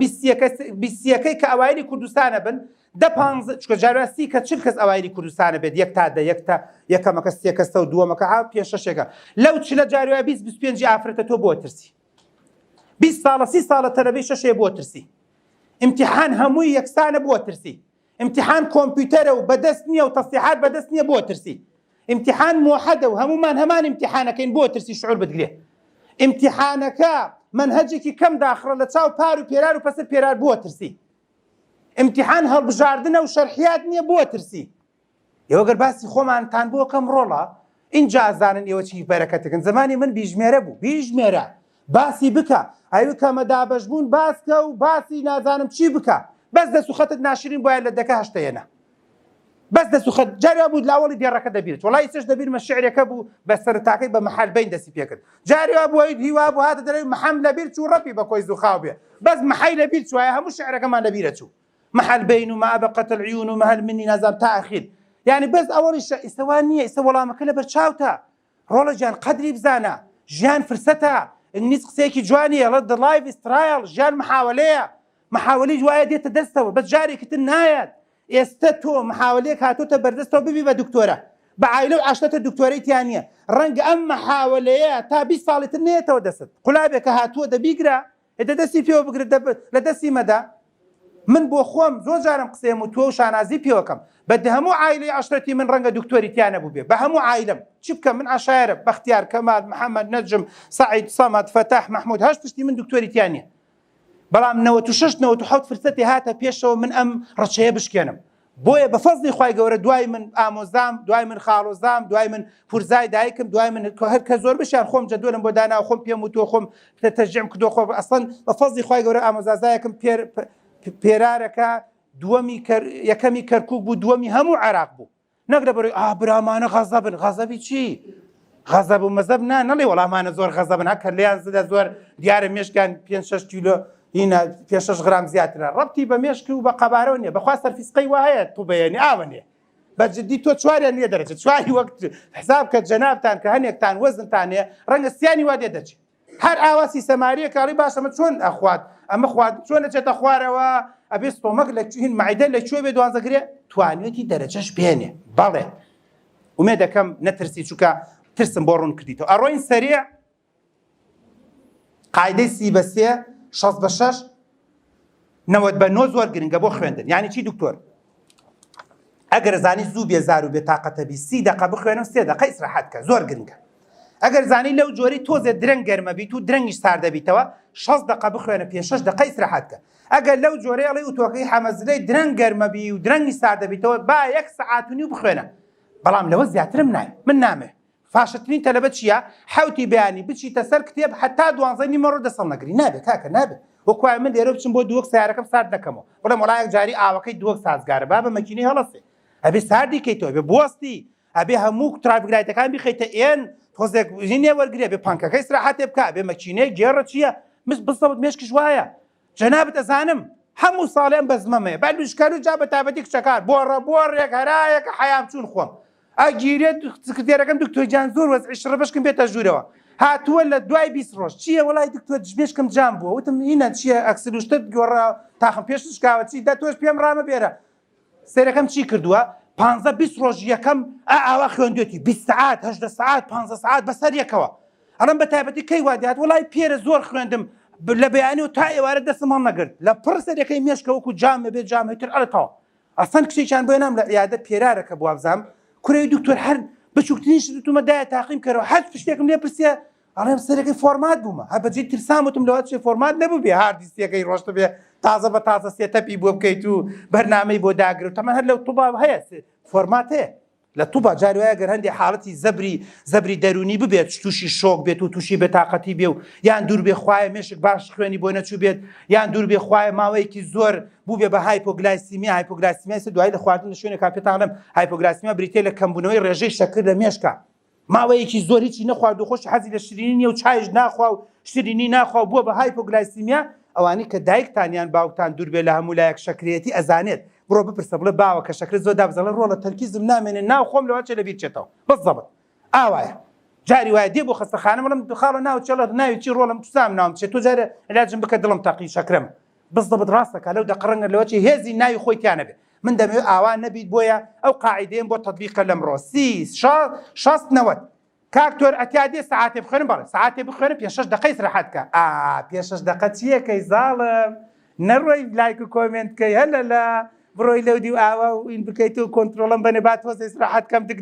Speaker 1: 20ەکەی کە ئەوایلی کوردستانە بن چکە جاراسی کە 40 کەس ئەوایلی کوردستانە بێت یەکەمەکە 3 کەسە و دووەمەکە پێ شەشێکە لەو چ لە جاروای 25 ئافرەتە تۆ بۆ ترسی 20 ساڵە 30 ساڵە تەلەبەی شەشێ بۆ ترسی امتحان هەمووی یەکسانە بۆ ترسی امتحان کۆمپیوتەرە و بەدەست نییە و تەسلیحات بەدەست نییە بۆ ترسی امتحان موحەدە و هەمومان هەمان امتحانەکەین بۆ ترسی شعور بتگرێ امتحانەکە منهجێکی کەم داخڕە لە چاو پار و پێرار و پەسەر پێرار بۆ ترسی امتحان هەڵبژاردنە و شەرحیات نییە بۆ ترسی ئێوە گەر باسی خۆمانتان بۆ کەم ڕۆڵە اینجا ئازانن ئێوە چی بەرەکەتەکەن زمانی من بیژمێرە بوو بیژمێرە باسی بکە ئەوی کەمە دابەشبوون باسکە و باسی نازانم چی بکە بەس دەست و خەتت ناشرین بۆیە لە دەکە هەشتەیەنە بەس دەسوخەت جارێ بوو لاوەڵی دێڕەکە دەبیرێت وڵی چش دەبیرمە شعرێکە بوو بە سەرتاکەی بە محال بین دەسی پێکرد جارێ بووی هیوا بوو هاتە دەرەوەی محەم لەبیر چوو ڕەپی بە کۆی زوخاو بێ بەس محەی لەبیر چوایە هەموو شعرەکەمان لەبیرە چوو محل بین و ما بقت العيون و مهل منی نازام تا ئەخیر یعنی بەس ئەوەڵی ئێستاوان نییە ئێستا وەڵامەکە لە بەرچاوتە ڕۆڵە گیان قەدری بزانە ژیان فرسەتە ئینگلیز قسەیەکی جوانیە لە the life is trial ژیان محاولەیە محاولی جوایە دێتە دەستەوە بەس جارێکتر نایەت ئێستا تۆ محاولەیەک هاتوتە بەردەستەوە ببی بە دکتۆرە بە عایلە و عاشتە دکتۆرەی تیان نییە ڕەنگە ئەم محاولەیە تا 20 ساڵیتر نێتەوە دەست قولابێکە هاتووە دەبیگرە هێدە دەستی پێوە بگرێت لە دەستی مەدا من بۆ خۆم زۆر جارم قسەم و تۆ و شانازی پێوەکەم بەدە هەموو عایلەی عاشرەتی من ڕەنگە دکتۆری تیانە بوو بێ بە هەموو عایلم چی بکەم من عشایرە بەختیار کەمال محەممەد نەجم سعید سەمەد فەتاح محمود هەشت پشتی من دکتۆری تیان نییە بەڵام 96 97 فرسەتی هاتە پێشەوە من ئەم ڕەچەیە بشکێنم بۆیە بە فەزلی خوای گەورە دوای من ئامۆزام دوای من خاڵۆزام دوای من پورزای دایکم دوای من هەر کە زۆر بشیان خۆم جەدوڵم بۆ دانا خۆم پێم و تۆ خۆم تەجێم کردو خۆ ئەسڵەن بە فەزلی خوای گەورە ئامۆزازایەکم پێرارەکە دووەمی یەکەمی کەرکووک بوو دووەمی هەموو عێراق بوو نەک لەبەرەوەی برامانە غەزەبن غەزەبی چی غەزەب و مەزەب نەڵێ وەڵامانە زۆر غەزەبن هەکە لێیان زدە زۆر دیارە مێشکیان 5-6 کیلۆ هینە 5-6 غرام زیاترە ڕەبتی بە مێشکی و بە قەبارەوە نیە بەخوا سەرفیسقەی وایە تو بەیەنی ئاوە نیە بەجددی تۆ چواریان لێ دەرەچێت چواری وەک حساب کە جەنابتان کە هەنێکتان وەزنتان هەیە ڕەنگە سیانی وا دێ دەچێت هەر ئاواسی سەماریە کاڵی باشەمە چۆن ئەخوات ئەمە خوات چۆن دەچێتە خوارەوە ئەبێ ستۆمەک لە هین معیدە لەکوێ بێ دوانزەگرێ توانێتی دەرەجەش بێنێ بەڵێ ومێ دەکەم نەترسی چووکە ترسم بۆ ڕوون کردیتەوە ئەڕۆین سەریع قاعدەی 30/3 60/6 90/9 زۆر گرنگە بۆ خوێندن یعنی چی دکتۆر ئەگەر زانی زوو بێزار و بێتاقەتە بی 30 دقە بخوێنە و 3 دقە ئیسراحەت کە زۆر گرنگە ئەگەر زانی لەو جۆری تۆزێ درەنگ گەرمە بیت و درەنگیش سار دەبیتەوە 60 دقە بخوێنە 5-6 دقە ئیسراحەت کە ئەگەر لەو جۆرەی ئەڵێ وتۆکەی حەمەزلەی درەنگ گەرمە بی و درەنگی سار دەبیتەوە با 1 سەعات و نیو بخوێنە بەڵام لەوە زیاترم نایە من نامێ فاشترین تەلەبەت چییە حوتی بەیانی بچیتە سەر کتێب حتا 12 نیمەڕۆ دەسەڵ نەگری نابێت کاکە نابێت وەکوای من لێرە بچم بۆ دووەک سیارەکەم سارد دەکەمەوە بڵێم وڵایەک جاری ئاوەکەی دووەک سازگارە با بە مەکینەی هەڵەسێ ئەبێ ساردی کەیتەوە بێ بوەستی ئەبێ هەموو ترافیکلایتەکان بخەیتە ئێن تۆزێک ژینێ وەرگرێ بێ پانکەکەی استراحەتێ بکە بێ مەکینەی گێڕە چییە بستەوت مێشکش وایە جەنابەت ئەزانم هەموو ساڵێن بەزمەمەیە با دوشکار و جا بە تابەتی کچەکار بۆڕێک هەرایەکە حەیام چوون خۆم ئەگیرێت سکرتێرەکەم دکتۆر زۆر وەزعی شڕەبەشکم بێتە ژوورەوە هاتووە لە دوای 20 ڕۆژ چییە وڵای دکتۆر مێشکم جام بووە وتم هینە چییە ئەکسلوشتت گۆڕا تاخم پێش شکاوە چی دا تۆش پێم ڕامە بێرە سێرەکەم چی کردووە 15-20 ڕۆژ یەکەم ئاوا خوێندوێتی 20 ساعات 18 ساعات 15 ساعات بەسەر یەکەوە ئەڵم بە تایبەتی کەی وادات وڵای پێرە زۆر خوێندم لە بەیانی و تا ئێوارە دەستم هەڵ نەگرت لە پڕ سەرەکەی مێشکە وەکو جامە بێت جامێتر ئەڵێتەوە ئەسەن کشێکیان بۆ نام لە عیادە پێرارەکە بوابزام کوڕەوەی دکتۆر هەر بچووکترینش دتومە دایە تاقیم کەرەوە هەر پشتێکم لێ پرسیە ئەڵێم سەرەکەی فۆرمات بوومە هەبەجێ ترسامتم لەوە چێ فۆرمات نەبوو بێ هاردیستەکەی ڕۆشتە بێ تازە بە تازە سێتەپی بۆ بکەیت و بەرنامەی بۆ داگرێت تەمە هەر لەو تووبا هەیە فۆرمات هەیە لە تووبا جاری وایە گەر هەندێک حاڵەتی زەبری دەرونی ببێت تووشی شۆک بێت و تووشی بێتاقەتی بێ و یان دوور بێ خوایە مێشک باش خوێنی بۆ نەچوو بێت یان دوور بێ خوایە ماوەیەکی زۆر بوو بێ بە هایپۆگلایسیمیا سە دوای لە خواردن لە شوێنێک کاپێتاڵم هایپۆگلایسیمیا بریتێ لە کەمبوونەوەی ڕێژەی شەکر لە مێشکە ماوەیەکی زۆر هیچی نەخوارد و خۆش حەزی لە شیرینی نیە و چایش ناخوا و شیرینی ناخوا بووە بە هایپۆگلایسیمیا ئەوانەی کە دایکتانیان باوکتان دوور بێ لە هەموو لایەک شەکرێتی ئەزانێت بڕۆ بپرسە بڵێ باوە کە شەکر زۆر دابزەڵە ڕۆڵە تەرکیزم نامێنێ ناو خۆم لەوە چێ لەبیر چێتەوە بەزەبت ئاوایە جاری وایە دێ بۆ خەستەخانە بڵم خاڵە ناو چێڵە ناوی چی ڕۆڵم توسام ناوم چێت تۆ جارە علاجم بکە دڵم تەقی شەکرم بەزەبت ڕاستەکە لەو دەقڕەنگە لەوە چی هێزی ناوی خۆی تیانە بێ من دەمەوێت ئاوان نەبیت بۆیە ئەو قاعیدەیەم بۆ تەطبیقە لەمڕۆ 60-90 کاکتۆر ئەتیادێ ساعاتێ بخوێنم بەڵێ ساعاتێ بخوێنە 5-6 دقەی استراحەت کە 5-6 دقە چیەکەی زاڵم نەڕۆی لایک و کۆمنتکەی هەلە لە بڕۆی لەو دی و ئاوا و ئین بکەیت و کۆنتترۆڵم بنێ بات وەزە استراحەت کەم دک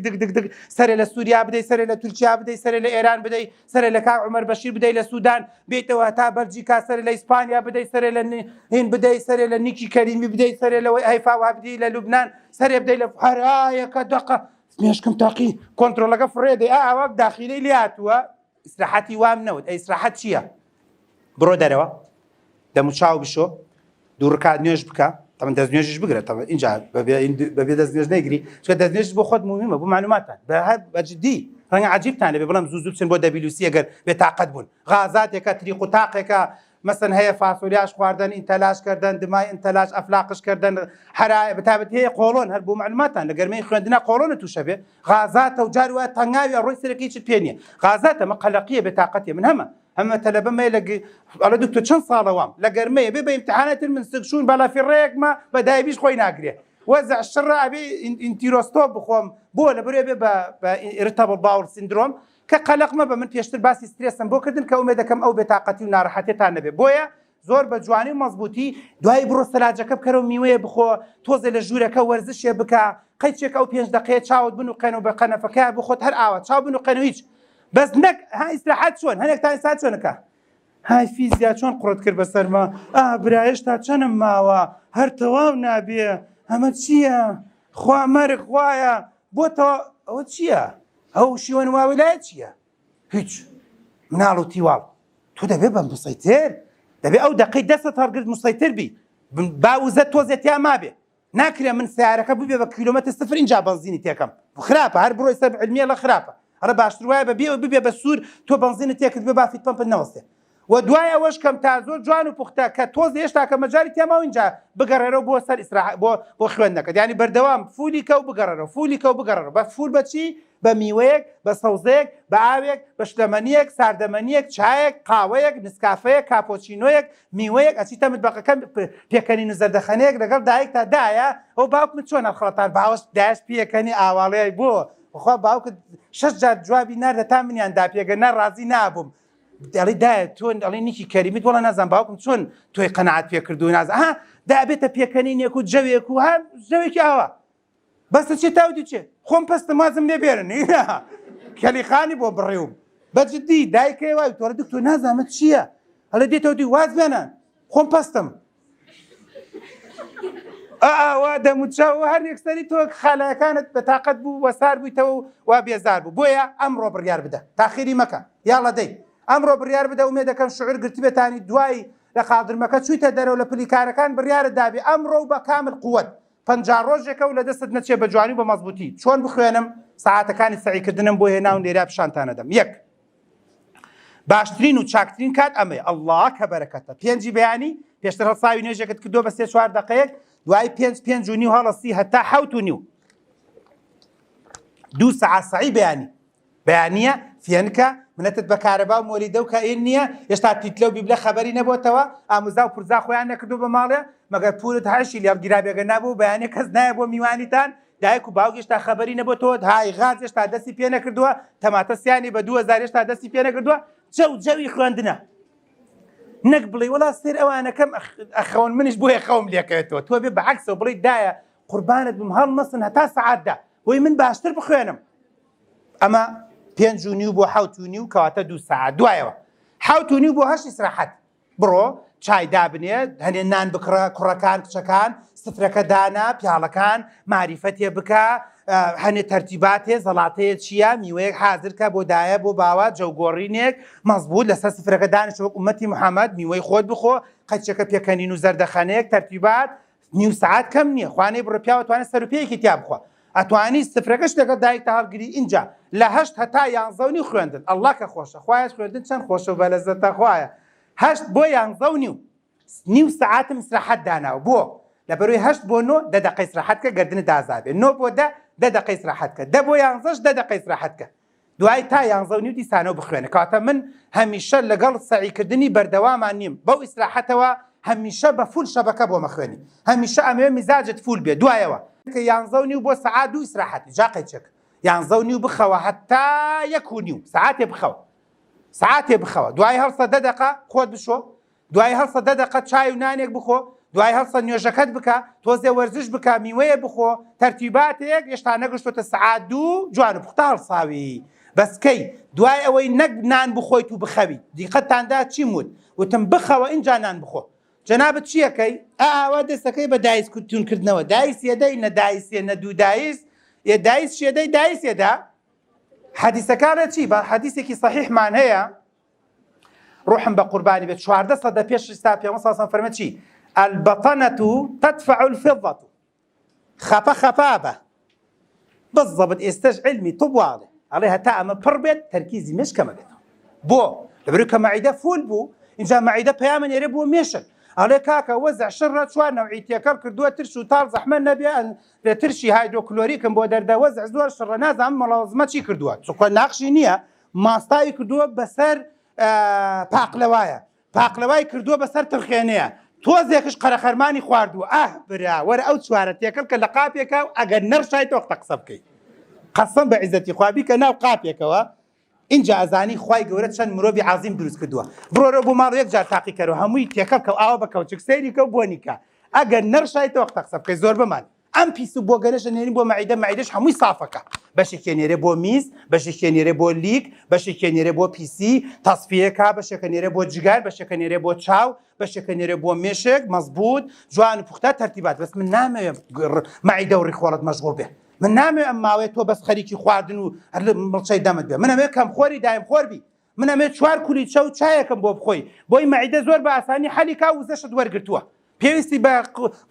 Speaker 1: سەرێ لە سووریا بدەی سەرێ لە تورکیا بدەی سەرێ لە ئێران بدەی سەرێ لە کاک عومەر بەشیر بدەی لە سوودان بێتەوە تا بەلجیکا سەرێ لە ئیسپانیا بدەی سەرێ لە هین بدەی سەرێ لە نیکی کەریمی بدەی سەرێ لەوەی هەیفاوا بدەی لە لوبنان سەرێ بدەی لە هەرایەکە دقە مێشکم تاقی کۆنتترۆلەکە فڕێدەی ئاوا داخیلەی لێ هاتووە ئیسراحەتی وام نەوت ئەی ئیسراحەت چییە؟ بڕۆ دەرەوە دەموچاو بشۆ دوو ڕکات نوێژ بکە تەمە دەستنوێژش بگرە تەمە اینجا بەبێ دەستنوێژ نەیگری چکە دەستنوێژ بۆ خۆت مهمە بۆ معلوماتان بەجددی ڕەنگە عەجیبتان لەبێ بەڵام زوو بچن بۆ WC ئەگەر بێتاقەت بوون غازاتێکە تریق و تاقێکە مثلا هەیە فاسۆلیاش خواردن ئینتەلاش کردن دمای ئینتەلاش ئەفلاقش کردن هەرا بەتابەت هەیە قۆڵۆن هەر بۆ معلوماتان لە گەرمەی خوێندنا قۆڵۆنە تووشە بێ غازاتە و جار وایە تەنگاوی ڕۆی سەرەکەی چت پێ نییە غازاتە مە قەلەقیە بێتاقەتیە من هەمە تەلەبەمەیە ئەڵە دکتۆر چەند ساڵەوام لە گەرمەیە بێ بە ئیمتحاناتر من سکشون بەلافیڕەیەکمە بە دایبیش خۆی ناگرێ وەزع شڕە ئەبێ ئینتیرۆستۆپ بخۆم بۆ لەبەرێ بێ بە ئیرتابڵ باور سیندرۆم کە قەلەقمە بە من پێشتر باسی سترێسم بۆ کردن کە ئومێ دەکەم ئەو بێتاقەتی و ناڕەحەتێتان نەبێ بۆیە زۆر بە جوانی و مەزبوطی دوای بڕۆ سەلاجەکە بکەرەوە میوەیە بخۆ تۆزە لە ژوورەکە وەرزشێ بکە قەیچێک ئەو 5 دقەیە چاوت بنوقێنەوە بە قەنەفەکە بخۆت هەر ئاوە چاو بنوقێنەوە هیچ بەس نەک ها ئیستراحەت چۆن هەنێک تا ئێستا چۆنەکە های فیزیا چۆن قوڕت کرد بەسەرمە برایش تا چەنم ماوە هەر تەواو نابێ ئەمە چییە خوا مەرگ خوایە بۆتەوە ئەوە چییە ئەو شیوەن واویلایە چییە هیچ مناڵ و تیواڵ تۆ دەبێ بە مسەیتر دەبێ ئەو دقەی دەستت هەڵگرت مسەیتر بی باوزە تۆزێتیا مابێ ناکرێ من سیارەکە ببێ بە کیلۆمەتر سفر اینجا بەنزینی تێکەم خراپە هەر بڕۆی سەر علمیە لە خراپە هەرە باشتر وایە بەبێ ببێ بە سوور تۆ بەنزینت تێکرد بێ بافیت پەمپت نەوەستێ و دوای ئەوەش کەم تا زۆر جوان و پوختە کە تۆز هێشتا کە مەجاری تێماوە اینجا بگەڕێرەوە بۆ سەر ئیسراحەت بۆ خوێندنەکەت یعنی بەردەوام فولی کە و بگەڕێرەوە فولی کە و بگەڕێرەوە بە فول بەچی بە میوەیەک بە سەوزەیەک بە ئاوێک بە شلەمەنیەک ساردەمەنیەک چایەک قاوەیەک نسکافەیەک کاپۆچینۆیەک میوەیەک ئەچی تەمت بەقەکەم پێکەنین و زەردەخەنەیەک لەگەڵ دایک تا دایە ئەو باوکم چۆنە خەڵەتان باوەش دایش پێکەنی ئاواڵەیە بۆ بەخوا باوکت 6 جار جوابی ناردە تا منیان داپێگەنە ڕازی نابووم دەڵی دایە تۆن دەڵی نیکی کەریمیت وەڵە نازان باوکم چۆن تۆی قەنەعەت پێ کردووی نازان ها دابێتە پێکەنینێک و جەوێک و هەر جەوێکی ئاوا بەستە چێ تاوتی چێ خۆم پەستم وازم لێ بێرن کەلیخانی بۆ بڕێوم بەجددی دایکەوە وای تۆرە دکتۆر نازانمە چییە هەڵە دێتەوە دی واز بێنە خۆم پەستم ئاوا دەموچاو هەر یەکسەری تۆ خالایەکانت بەتاقەت بوو وەسار بوویتەوە و وا بێزار بوو بۆیە ئەمڕۆ بڕیار بدە تاخیری مەکە یاڵە دەی ئەمڕۆ بڕیار بدە ومێ دەکەم شعور گرتبێتانی دوای لە قادرمەکە چوویتە دەرەوە لە پلیکارەکان بڕیارت دابێ ئەمڕۆ بە کامل قووەت 50 ڕۆژێکە و لە دەستت نەچێ بە جوانی و بە مەزبوطی چۆن بخوێنم ساعاتەکانی سەعیکردنم بۆ هێنا و لێرا پیشانتانەدەم یەک باشترین و چاکترین کات ئەمەیە ئەڵڵا کە بەرەکەتە پێنجی بەیانی پێشتر هەڵساوی نوێژێکت کردو بە 3-4 دقەیەک دوای 5 و نیو هەڵەسی هەتا 7 و نیو 2 سەعات سەعی بەیانیە فێنکە منەتت بە کارەبا و مۆلیدە و کەئین نییە هێشتا تیتلە و بیبلە خەبەری نەبووتەوە ئاموزا و پورزا خۆیان نەکردو بە ماڵێ مەگەر پورت هەشی لێ گیرابێگە نابوو بەیانێ کەس نایە بۆ میوانیتان دایک و باوک هێشتا خەبەری نەبووتەوە های غاز هێشتا دەستی پێ نەکردووە تەماتە سیانی بە 2000 هێشتا دەستی پێ نەکردووە جەوی خوێندنە نەک بڵێ وەڵا سێر ئەوانەکەم ئەخەون منیش بۆیە خەوم لێکەوێتەوە تۆ بێ بەعەکسەوە بڵێ دایە قوربانت بم هەڵ مەسن هەتا سەعاتدا بۆی من باشتر بخوێنم ئەمە 5 و نیو بۆ 7 و نیو کەواتە 2 ساعت دوایەوە 7 و نیو بۆ 8 ئیسراحەت بڕۆ چای دابنێ هەنێ نان بکڕە کوڕەکان کچەکان سفرەکە دانا پیاڵەکان معریفەتێ بکە هەنێ تەرتیباتێ زەڵاتەیە چییە میوەیەک حازرکە بۆ دایە بۆ باوە جەوگۆڕینێک مەزبوط لەسەر سفرەکە دانیشەوە ئومەتی محەممەد میوەی خۆت بخۆ قەچەکە پێکەنین و زەردەخەنەیەک تەرتیبات نیو ساعت کەم نییە خوانەی بڕە پیاوە توانێت سەرپێیەکی تیا بخۆ ئەتوانی سفرەکەش لەگەڵ دایکتە هەڵگری اینجا لە 8 هەتا 11 خوێندن ئەڵڵا کە خۆشە خوایە خوێندن چەند خۆشە و بەلەزەتە خوایە 8 بۆ 11 نیو ساعتم ئیسراحەت داناوە بۆ لەبەروی 8 بۆ 9 10 دقەی ئیسراحەتکە گەردنت ئازابێ 9 بۆ 10 دقەی ئیسراحەتکە 10 بۆ 11 10 دقەی ئیسراحەتکە دوای تا 11 دیسانەوە بخوێنە کاتە من هەمیشە لەگەڵ سەعیکردنی بەردەوامان نیم بەو ئیسراحەتەوە هەمیشە بە فول شەبەکە بۆ مەخوێنی هەمیشە ئەمەوێ میزاجت فول بێ دوایەوە کە 11 بۆ سەعات 2 ئیسراحەتی جا قەیچێک 11 بخەوە هەتا 1 ساعتێ بخەوە ساعتێ بخەوە دوای هەڵسە 10 دقە خۆت بشۆ دوای هەڵسە 10 دقە چای و نانێک بخۆ دوای هەڵسە نوێژەکەت بکە تۆزێ وەرزش بکە میوەیە بخۆ تەرتیباتێک هێشتا نەگەشتۆتە سەعات 2 جوانە پوختە هەڵساوی بەسکەی دوای ئەوەی نەک نان بخۆیت و بخەوی دیقەتتاندا چی موت وتم بخەوە اینجا نان بخۆ جەنابەت چیەکەی ئاوا دەستەکەی بە دایس تونکردنەوە دایس یەدەی نە دایسێ نە دوو دایس یە دایس شێدەی دایس یەدا حەدیسەکانە چی بە حەدیسێکی صحیحمان هەیە ڕوحم بە قوربانی بێت 14 سەدە پێش ئێستا پێغەمبەر سەڵلەڵاهو عەلەیهی وسەلەم فەرمێ چی البطنة تدفع الفضة خفابة بالضبط. ئێستش علمی تۆ بواڵێ ئەڵێ هەتا ئەمە پڕ بێت تەرکیزی مێشکەمە بێتەوە بۆ لەبەرەوەی کە مەعیدە فول بوو اینجا مەعیدە پەیامە نێرێ بۆ مێشک ئەڵێ کاکە وەزع شڕە چوار نەوعی تێکەڵ کردووە ترش و تاڵ زەحمە نەبێ لە ترشی هایدرۆکلۆریکم بۆ دەردە وەزع زۆر شڕە نازانم مەڵەوزمە چی کردووە چۆکۆ ناخشی نییە ماستاوی کردووە بەسەر پاقلەوایە پاقلەوای کردووە بەسەر ترخێنەیە تۆزێکش قەرەخەرمانی خواردووە برا وەرە ئەو چوارە تێکەڵ کە لە قاپێکە ئەگەر نەرشای تۆ قسە بکەیت قەسەم بە عیزەتی خوابی کە ناو قاپێکەوە اینجا ئەزانی خوای گەورە چەند مرۆڤی عەزیم دروست کردووە بڕۆرە بۆ ماڵ یەک جار تاقی کەرەوە هەمووی تێکەڵ کە ئاوا بە کەوچک سەیری کە و بۆنیکە ئەگەر نەرشای تۆ قسە بکەیت زۆر بمان ئەم پیس و بۆ گەرەشە نێرین بۆ مەعیدە مەعیدەش هەمووی سافەکە بەشێکێ نێرێ بۆ میز بەشێکێ نێرێ بۆ لیک بەشێکێ نێرێ بۆ پیسی تەسفیەکە بەشێکە نێرێ بۆ جگار بەشێکە نێرێ بۆ چاو بەشێکە نێرێ بۆ مێشک مەزبوط جوان و پوختە تەرتیبات بەس من نامەوێت مەعیدە و ڕیخۆڵت مەشغوڵ بێ من نامەوێت ئەم ماوەیە تۆ بەس خەریکی خواردن و مڵچەی دەمت بێ من ئەمەوێت کەم خۆری دایم خۆربی من ئەمێ چوار کولی چەو چایەکەم بۆ بخۆی بۆی مەعیدە زۆر بە ئاسانی حەلی کا وزەشت وەرگرتووە پێویستی بە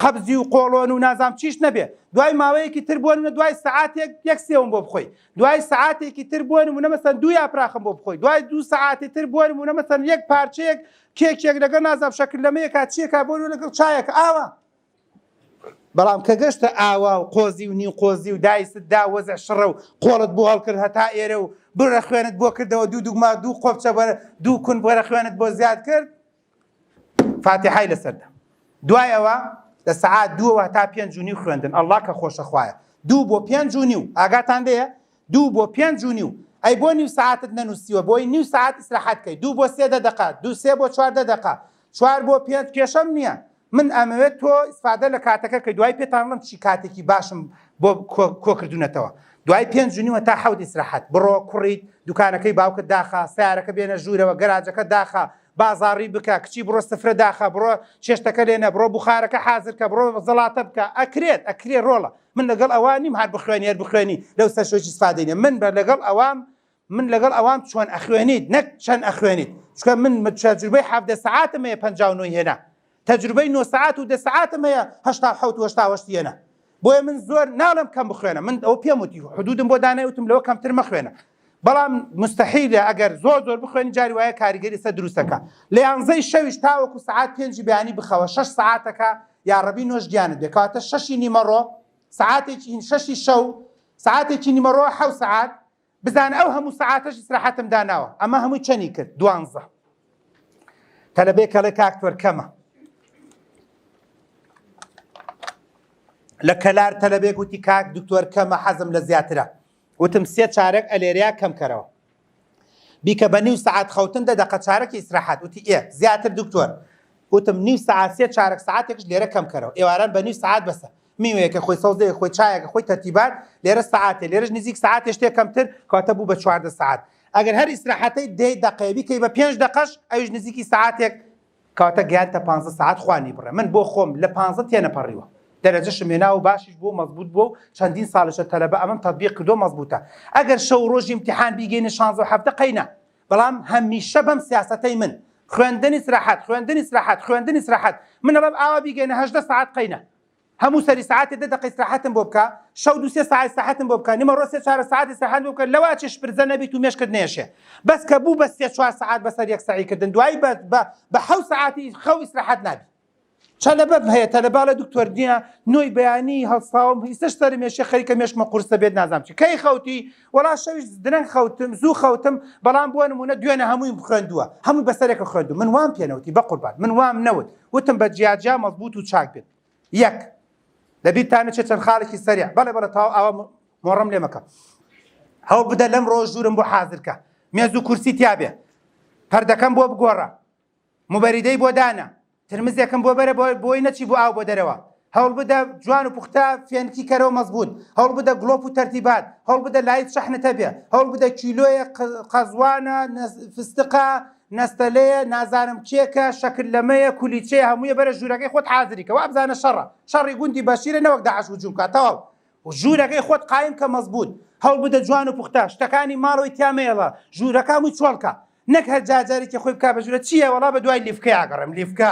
Speaker 1: قەبزی و قۆڵۆن و نازام چیش نەبێ دوای ماوەیەکی تر بۆنە دوای سەعاتێک یەک سێوم بۆ بخۆی دوای سەعاتێکی تر بۆنم و نەمەسەن دوو یاپراخم بۆ بخۆی دوای دوو سەعاتی تر بۆنم و نەمەسەن یەک پارچەیەک کێکێک لەگەڵ نازام شەکل لەمەیەکا چیەکە بۆ لەگەڵ چایەکە ئاوا بەڵام کە گەشتە ئاوا و قۆزی و نیو قۆزی و دایست دا وەزع شڕە و قۆڵت بۆ هەڵکرد هەتا ئێرە و بڕە خوێنت بۆ کردەوە دوو دوگما دوو قۆبچە دوو کون بۆرە خوێنت بۆ زیاد کرد فاتحای لەسەردا دوای ئەوە لە سەعات دووەوە تا 5:30 خوێندن ئەڵڵا کە خۆشە خوایە 2 بۆ 5:30 ئاگاتان لێیە 2 بۆ 5:30 ئەی بۆ نیو سەعاتت نەنووسیوە بۆی نیو سەعات ئیسراحەت بکەیت 2 بۆ 3 دەقات 2 3 بۆ 4 دەقات 4 بۆ 5 کێشەم نییە من ئەمەوێت تۆ ئیسفادە لە کاتەکە کە دوای پێتان بڵم چی کاتێکی باشم بۆ کۆکردوونەتەوە دوای 5:30 تا 7 ئیسراحەت بڕۆ کوڕیت دوکانەکەی باوکت داخە سیارەکە بێنە ژوورەوە گەراجەکە داخە بازاڕی بکە کچی بڕۆ سفرە داخە بڕۆ چێشتەکە لێنە بڕۆ بخارەکە حازر کە بڕۆ زەڵاتە بکە ئەکرێ ڕۆڵە من لەگەڵ ئەوانیم هەر بخوێنی هەر بخوێنی لەو سەر شۆکی سفادەینە من لەگەڵ ئەوام چۆن ئەخوێنیت نەک چەند ئەخوێنیت چکە من تەجروبەی 7 سەعاتم هەیە 59 هێنا تەجروبەی 9 سەعات و 10 سەعاتم هەیە 87 و 88 هێنا بۆیە من زۆر ناڵم کەم بخوێنە من ئەو پێم وتی حدودم بۆ دانایوتم لەوە کەمتر مەخوێنە بەڵام مستحیلە ئەگەر زۆر بخوێنی جاری وایە کاریگەری سەر دروستەکە لە 11 شەویش تاوەکو سەعات 5 بەیانی بخەوە 6 سەعاتەکە یاڕەبی نۆش گیانت بێ کەواتە 6 نیمەڕۆ سەعاتێکی 6 شەو سەعاتێکی نیمەڕۆ 7 سەعات بزانە ئەو هەموو سەعاتەش ئیسراحەتم داناوە ئەمە هەمووی چەنی کرد 12 تەلەبێکە لە کاکتۆر کەمە لە کەلار تەلەبێک وتی کاک دکتۆر کەمە حەزم لە زیاترە وتم 3 چارەک ئەلێریا کەم کەرەوە بیکە بە نیو سەعات خەوتن 10 دقە چارەکی ئیسراحەت وتی زیاتر دکتۆر وتم نیو سەعات 3 چارەک سەعاتێکش لێرە کەم کەرەوە ئێواران بە نیو سەعات بەسە میوەیەکە خۆی سەوزەیە خۆی چایەکە خۆی تەرتیبات لێرە سەعاتێ لێرەش نزیک سەعاتێ شتێک کەمتر کەواتە بوو بە 14 سەعات ئەگەر هەر ئیسراحەتەی 10 دقەیە بیکەی بە 5 دقەش ئەویش نزیکی سەعاتێک کەواتە گیانتە 15 سەعات خوانی بڕێ من بۆ خۆم لە 15 تێنەپەڕیوە دەرەجەشم هێناوە باشیش بۆ مەزبوط بۆ و چەندین ساڵشە تەلەبە ئەمەم تەطبیق کردو مەزبوطە ئەگەر شەو ڕۆژی امتحان بیگەینە 16 هەفتە قەینە بەڵام هەمیشە بەم سیاسەتەی من خوێندنی ئیسراحەت من ئەڵێم ئاوا بیگەینە 18 ساعت قەینە هەموو سەری ساعتێ 10 دقە ئیسراحەتم بۆ بکە شەو 2 3 ساعت ئیسراحەتم بۆ بکە نیمەڕۆ 3 4 ساعت ئیسراحەت بۆ بکە لەوا چێش پرزە نەبیت و مێشکت نێشێ بەس کە بوو بە 3 4 ساعت بەسەر یەک ساعی کردن دوای بە 7 ساعتی خەو ئیسراحەت نابی چەلەبەب هەیە تەلەبا لە دکتۆر نییە نۆی بەیانی هەڵساوم هیچش سەر مێشە خەریکە مێشمە قورسە بێت نازام چی کەی خەوتی وەڵا شەویش درەنگ خەوتم زوو خەوتم بەڵام بۆ نمونە دوێنە هەمووی خوێندووە هەمووی بەسەرێکە خوێندوو من وام پێنەوتی بە قوربان من وام نەوت وتم بە جیاجیا مەزبوط و چاک بێت یەک لەبیرتانە چێ چەند خاڵێکی سەریع بەڵێ تاو ئەوە مۆڕەم لێ مەکە هەوڵ بدە لەم ڕۆژ ژوورم بۆ حازرکە مێز و کورسی تیا بێ پەردەکەم بۆ بگۆڕە موبەریدەی بۆ دانە ترمزێکم بۆ بەرە بۆی نەچی بۆ ئاو بۆ دەرەوە هەوڵ بدە جوان و پوختە فێنکی کەرەوە مەزبوط هەوڵ بدە گڵۆپ و تەرتیبات هەوڵ بدە لایت شەحنەتە بێ هەوڵ بدە کیلۆیە قەزوانە فستقە نەستەلەیە نازانم کێکە شەکل لەمەیە کولیچەیە هەموویە بەرە ژوورەکەی خۆت حازری کەوا بزانە شەڕی گوندی بەشیرە نەوەک داعش هجووم کاتەوە ژوورەکەی خۆت قایم کە مەزبوط هەوڵ بدە جوان و پوختە شتەکانی ماڵەوەی تیامەیەڵە ژوورەکە هەمووی چۆڵکە نەک هەر جاجارێکی خۆی بکا بە ژوورە چییە وەڵا بە دوای لیفکە ئاگەڕێم لیفکە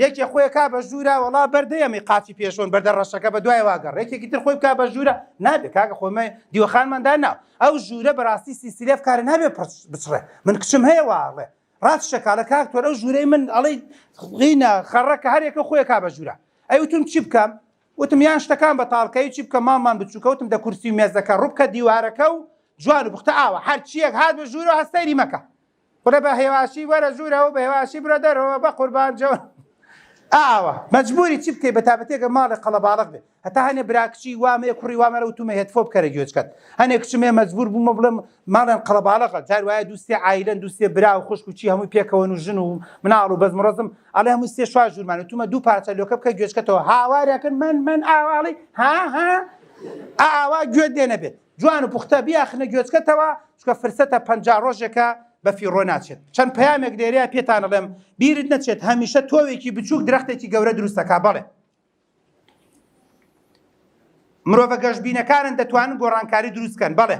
Speaker 1: یەکێ خۆی کا بە ژوورە وەڵا بەردەیەمی قاچی پێشۆن بەردە ڕەشەکە بە دوای واگەڕ یەکێکی تر خۆی کا بە ژوورە نابێت کاکە خۆمە دیوەخانماندا ناو ئەو ژوورە بەڕاستی سیسیلێف کارە نابێت بچڕێ من کچم هەیە واڵێ ڕاست شەکالە کاکتۆر ئەو ژوورەی من ئەڵێ غینە خەڕەکە هەرێکە خۆی کا بە ژوورە ئەیوتم چی بکەم وتم یان شتەکان بە تاڵکەی چی بکە مامان بچووکەوتم دە کورسی و مێزەکە ڕووبکە دیوارەکە و جوان و بختە ئاوە هەر چیەک هات بە ژوورە هەستەری مەکە بڕە بە هێواشی وەرە ژوورەوە بە هێواشی برە دەرەوە بە قوربان جەوە ئاوە مەجبوری چی بکەی بە تابەتێکە ماڵی قەڵەباڵق بێ هەتا هەنێ براکچی وامەیە کوڕی وامەرە وتومە هێتفۆ بکەرە گوێچکەت هەنێک کچمێ مەجبور بوومە بڵێم ماڵیان قەڵەباڵقە جار وایە دووسێ عایلەن دووسێ برا و خوشک و چی هەمووی پێکەوەن و ژن و مناڵ و بەزمڕۆزم ئەڵێ هەمووی سێ شوار ژوورمان وتومە دوو پارچە لۆکە بکە گوێچکەتەوە هاواریەکەن من ئاواڵی ها ئاوا گوێ دێنە بێت جوان و پوختە بیاخنە گوێچکەتەوە چکە فرسەتە 50 ڕۆژێکە بە فیڕۆ ناچێت چەند پەیامێک دێرەیە پێتان ئەڵێم بیرت نەچێت هەمیشە تۆوێکی بچووک درەختێکی گەورە دروستەکە بەڵێ مرۆڤە گەشتبینەکانن دەتوانن گۆڕانکاری دروستکەن بەڵێ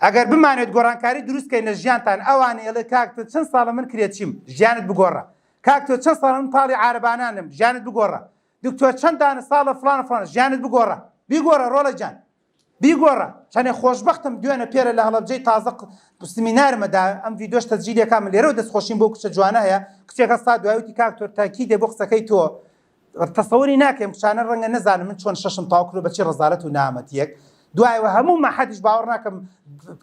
Speaker 1: ئەگەر بمانێت گۆڕانکاری دروستکەین لە ژیانتان ئەوانە ئەڵێ کاکتۆ چەند ساڵە من کرێت چیم ژیانت بگۆڕە کاکتۆ چەند ساڵە من پاڵی عارەبانانم ژیانت بگۆڕە دکتۆر چەندانە ساڵە فڵانە فڵانە ژیانت بگۆڕە بیگۆڕە ڕۆڵە جان بیگۆڕە چەندێ خۆشبەختم دوێنە پێرە لە هەڵەبجەی تازە سمینارمەدا ئەم ڤیدۆش تەسجیلێکام لێرەوە دەستخۆشیم بۆ کچە جوانە هەیە کچێکە سا دوایوتی کاکتۆر تاکی دێ بۆ قسەکەی تۆ تەسەووری ناکەم کچانە ڕەنگە نەزانم من چۆن شەشم تاو کرد بەچی ڕەزارەت و نامەتیەک دوایەوە هەموو مەحەدیش باوەڕ ناکەم